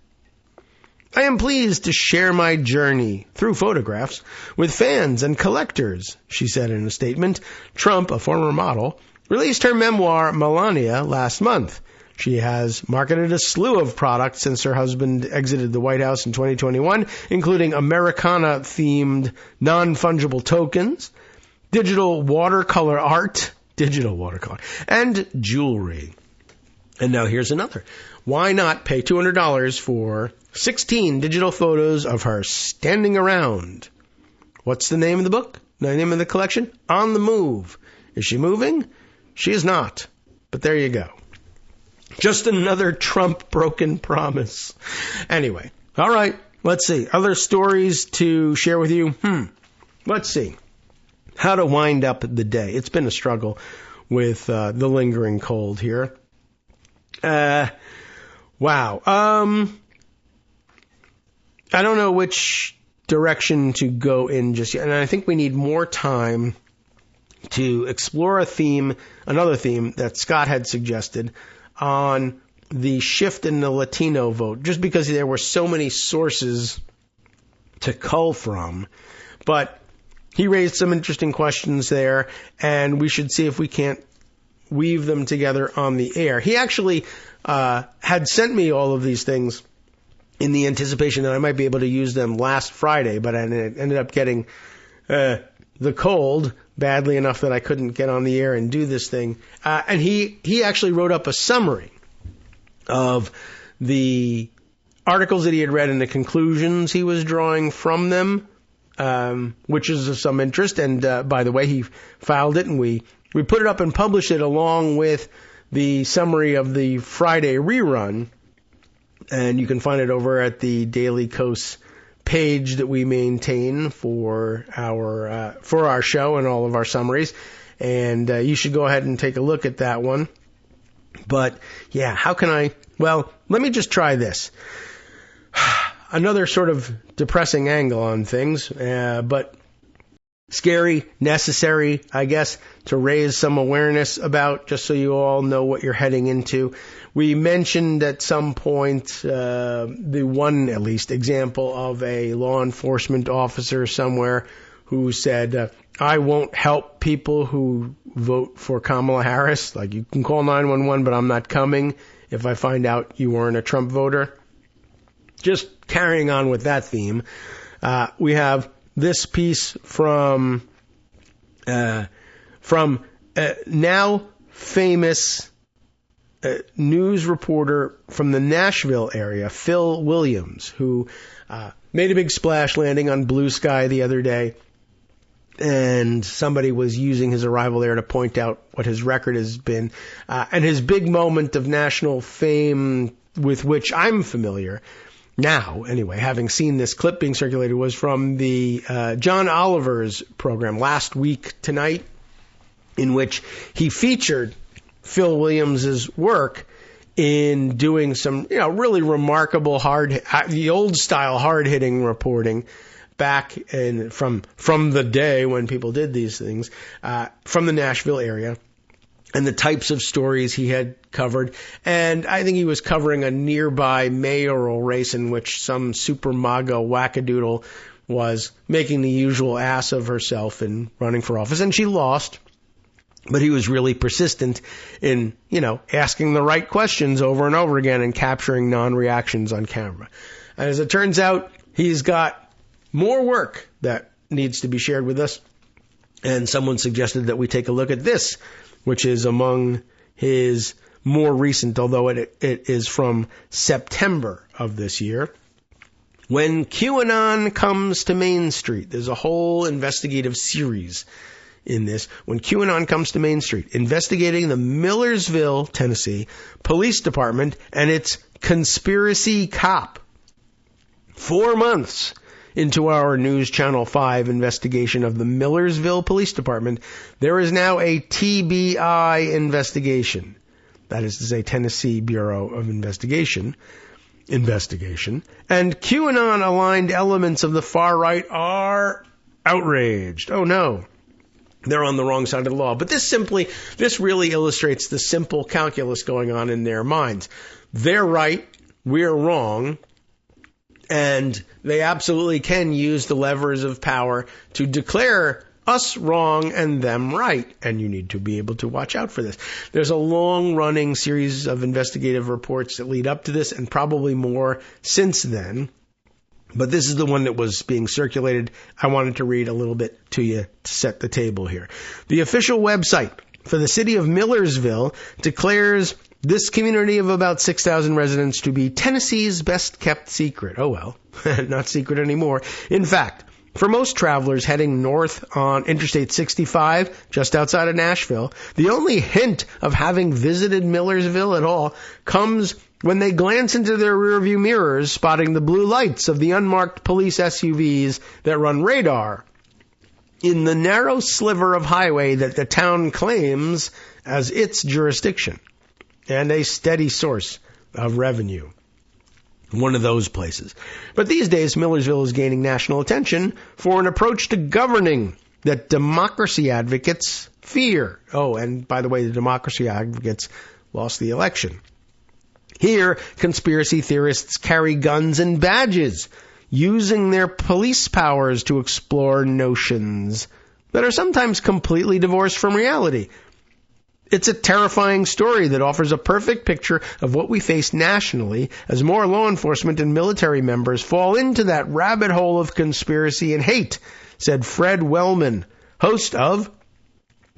I am pleased to share my journey through photographs with fans and collectors, she said in a statement. Trump, a former model, released her memoir, Melania, last month. She has marketed a slew of products since her husband exited the White House in 2021, including Americana-themed non-fungible tokens, digital watercolor art, and jewelry. And now here's another. Why not pay $200 for 16 digital photos of her standing around? What's the name of the book? The name of the collection? On the Move. Is she moving? She is not. But there you go. Just another Trump broken promise. Anyway, all right, let's see. Other stories to share with you? Let's see. How to wind up the day. It's been a struggle with the lingering cold here. Wow. I don't know which direction to go in just yet. And I think we need more time to explore another theme that Scott had suggested on the shift in the Latino vote, just because there were so many sources to cull from. But he raised some interesting questions there, and we should see if we can't weave them together on the air. He actually had sent me all of these things in the anticipation that I might be able to use them last Friday, but I ended up getting the cold badly enough that I couldn't get on the air and do this thing. And he actually wrote up a summary of the articles that he had read and the conclusions he was drawing from them, which is of some interest. And by the way, he filed it, and we put it up and published it along with the summary of the Friday rerun. And you can find it over at the Daily Kos page that we maintain for our show and all of our summaries. And you should go ahead and take a look at that one. But yeah, well, let me just try this. Another sort of depressing angle on things, but scary, necessary, I guess, to raise some awareness about, just so you all know what you're heading into. We mentioned at some point the one, at least, example of a law enforcement officer somewhere who said, I won't help people who vote for Kamala Harris. Like, you can call 911, but I'm not coming if I find out you weren't a Trump voter. Just carrying on with that theme, we have this piece from now famous news reporter from the Nashville area, Phil Williams, who made a big splash landing on Blue Sky the other day. And somebody was using his arrival there to point out what his record has been. And his big moment of national fame, with which I'm familiar now, anyway, having seen this clip being circulated, was from the John Oliver's program Last Week Tonight, in which he featured Phil Williams's work in doing some, really remarkable the old style hard-hitting reporting back in from the day when people did these things, from the Nashville area, and the types of stories he had covered. And I think he was covering a nearby mayoral race in which some super MAGA wackadoodle was making the usual ass of herself and running for office, and she lost. But he was really persistent in, asking the right questions over and over again and capturing non-reactions on camera. And as it turns out, he's got more work that needs to be shared with us. And someone suggested that we take a look at this, which is among his more recent, although it is from September of this year. When QAnon comes to Main Street, there's a whole investigative series in this. When QAnon comes to Main Street, investigating the Millersville, Tennessee Police Department and its conspiracy cop. 4 months into our News Channel 5 investigation of the Millersville Police Department, there is now a TBI investigation. That is to say, Tennessee Bureau of Investigation. And QAnon-aligned elements of the far right are outraged. Oh no, they're on the wrong side of the law. But this really illustrates the simple calculus going on in their minds. They're right, we're wrong, and they absolutely can use the levers of power to declare us wrong and them right, and you need to be able to watch out for this. There's a long-running series of investigative reports that lead up to this, and probably more since then, but this is the one that was being circulated. I wanted to read a little bit to you to set the table here. The official website for the city of Millersville declares this community of about 6,000 residents to be Tennessee's best-kept secret. Oh well, not secret anymore. In fact, for most travelers heading north on Interstate 65, just outside of Nashville, the only hint of having visited Millersville at all comes when they glance into their rearview mirrors, spotting the blue lights of the unmarked police SUVs that run radar in the narrow sliver of highway that the town claims as its jurisdiction and a steady source of revenue. One of those places. But these days, Millersville is gaining national attention for an approach to governing that democracy advocates fear. Oh, and by the way, the democracy advocates lost the election. Here, conspiracy theorists carry guns and badges, using their police powers to explore notions that are sometimes completely divorced from reality. It's a terrifying story that offers a perfect picture of what we face nationally as more law enforcement and military members fall into that rabbit hole of conspiracy and hate, said Fred Wellman, host of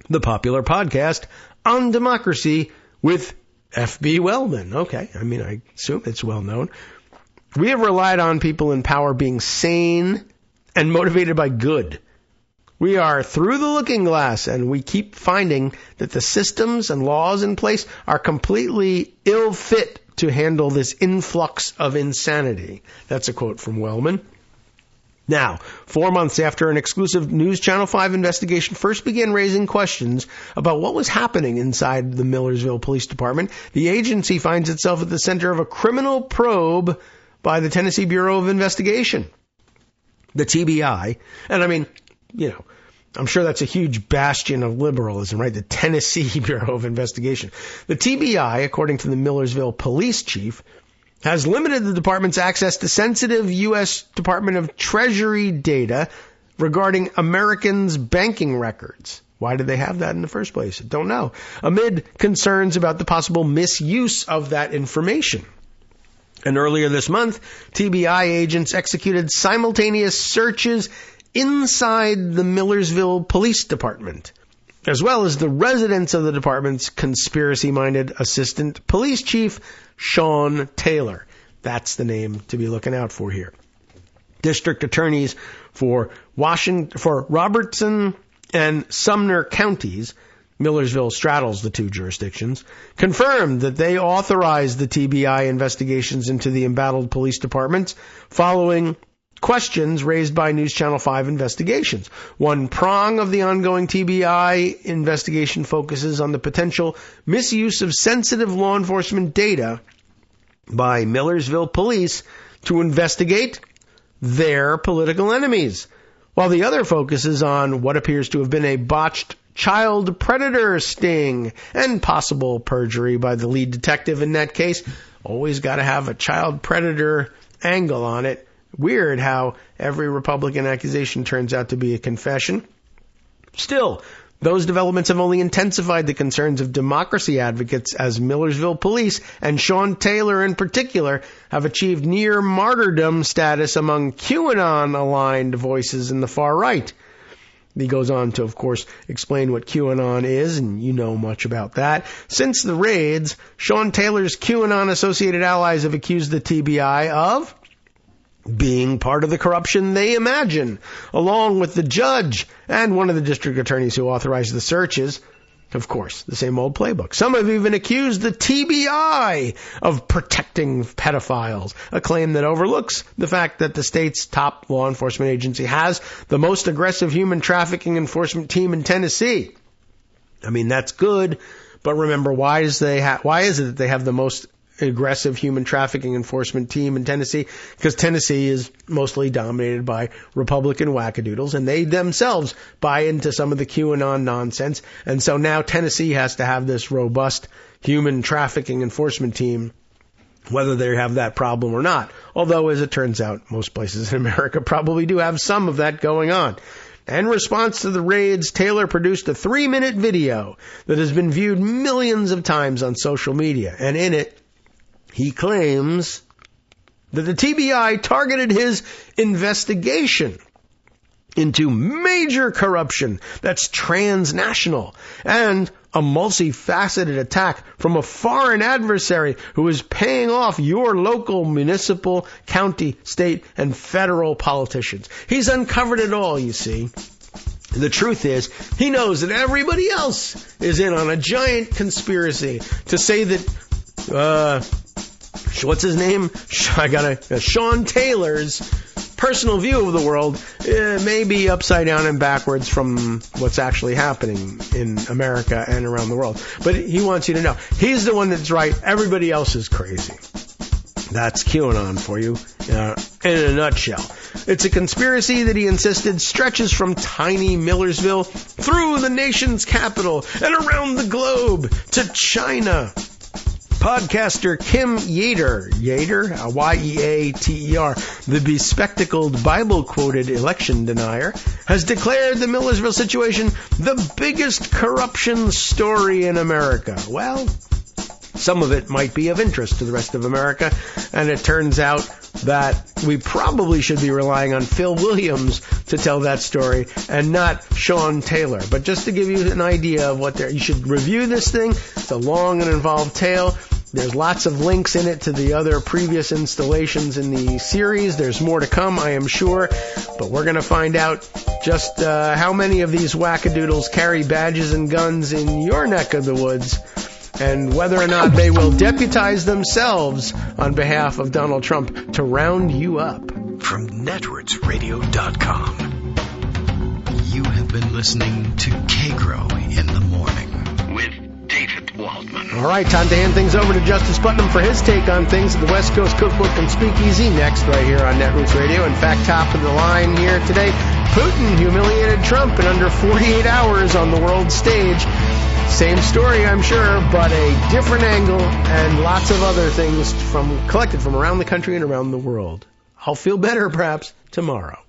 the popular podcast On Democracy with F.B. Wellman. Okay, I assume it's well known. We have relied on people in power being sane and motivated by good. We are through the looking glass, and we keep finding that the systems and laws in place are completely ill-fit to handle this influx of insanity. That's a quote from Wellman. Now, 4 months after an exclusive News Channel 5 investigation first began raising questions about what was happening inside the Millersville Police Department, the agency finds itself at the center of a criminal probe by the Tennessee Bureau of Investigation. The TBI, and I'm sure that's a huge bastion of liberalism, right? The Tennessee Bureau of Investigation. The TBI, according to the Millersville police chief, has limited the department's access to sensitive U.S. Department of Treasury data regarding Americans' banking records. Why did they have that in the first place? I don't know. Amid concerns about the possible misuse of that information. And earlier this month, TBI agents executed simultaneous searches inside the Millersville Police Department, as well as the residence of the department's conspiracy-minded assistant police chief, Sean Taylor. That's the name to be looking out for here. District attorneys for Robertson and Sumner counties, Millersville straddles the two jurisdictions, confirmed that they authorized the TBI investigations into the embattled police departments following questions raised by News Channel 5 investigations. One prong of the ongoing TBI investigation focuses on the potential misuse of sensitive law enforcement data by Millersville police to investigate their political enemies, while the other focuses on what appears to have been a botched child predator sting and possible perjury by the lead detective in that case. Always got to have a child predator angle on it. Weird how every Republican accusation turns out to be a confession. Still, those developments have only intensified the concerns of democracy advocates as Millersville police and Sean Taylor in particular have achieved near martyrdom status among QAnon-aligned voices in the far right. He goes on to, of course, explain what QAnon is, and you know much about that. Since the raids, Sean Taylor's QAnon-associated allies have accused the TBI of being part of the corruption they imagine, along with the judge and one of the district attorneys who authorized the searches. Of course, the same old playbook. Some have even accused the TBI of protecting pedophiles, a claim that overlooks the fact that the state's top law enforcement agency has the most aggressive human trafficking enforcement team in Tennessee. I mean, that's good, but remember, why is it that they have the most aggressive human trafficking enforcement team in Tennessee? Because Tennessee is mostly dominated by Republican wackadoodles, and they themselves buy into some of the QAnon nonsense. And so now Tennessee has to have this robust human trafficking enforcement team, whether they have that problem or not. Although, as it turns out, most places in America probably do have some of that going on. In response to the raids, Taylor produced a 3-minute video that has been viewed millions of times on social media. And in it, he claims that the TBI targeted his investigation into major corruption that's transnational and a multifaceted attack from a foreign adversary who is paying off your local, municipal, county, state, and federal politicians. He's uncovered it all, you see. The truth is, he knows that everybody else is in on a giant conspiracy to say that, what's his name? Sean Taylor's personal view of the world may be upside down and backwards from what's actually happening in America and around the world. But he wants you to know, he's the one that's right. Everybody else is crazy. That's QAnon for you in a nutshell. It's a conspiracy that he insisted stretches from tiny Millersville through the nation's capital and around the globe to China. Podcaster Kim Yater, Y-E-A-T-E-R, the bespectacled Bible-quoted election denier, has declared the Millersville situation the biggest corruption story in America. Well, some of it might be of interest to the rest of America, and it turns out that we probably should be relying on Phil Williams to tell that story and not Sean Taylor. But just to give you an idea of what you should review this thing. It's a long and involved tale. There's lots of links in it to the other previous installations in the series. There's more to come, I am sure. But we're going to find out just how many of these wackadoodles carry badges and guns in your neck of the woods, and whether or not they will deputize themselves on behalf of Donald Trump to round you up. From netrootsradio.com, you have been listening to Kagro in the Morning with David Waldman. All right, time to hand things over to Justice Putnam for his take on things at the West Coast Cookbook and Speakeasy next right here on Netroots Radio. In fact, top of the line here today, Putin humiliated Trump in under 48 hours on the world stage. Same story, I'm sure, but a different angle and lots of other things collected from around the country and around the world. I'll feel better, perhaps, tomorrow.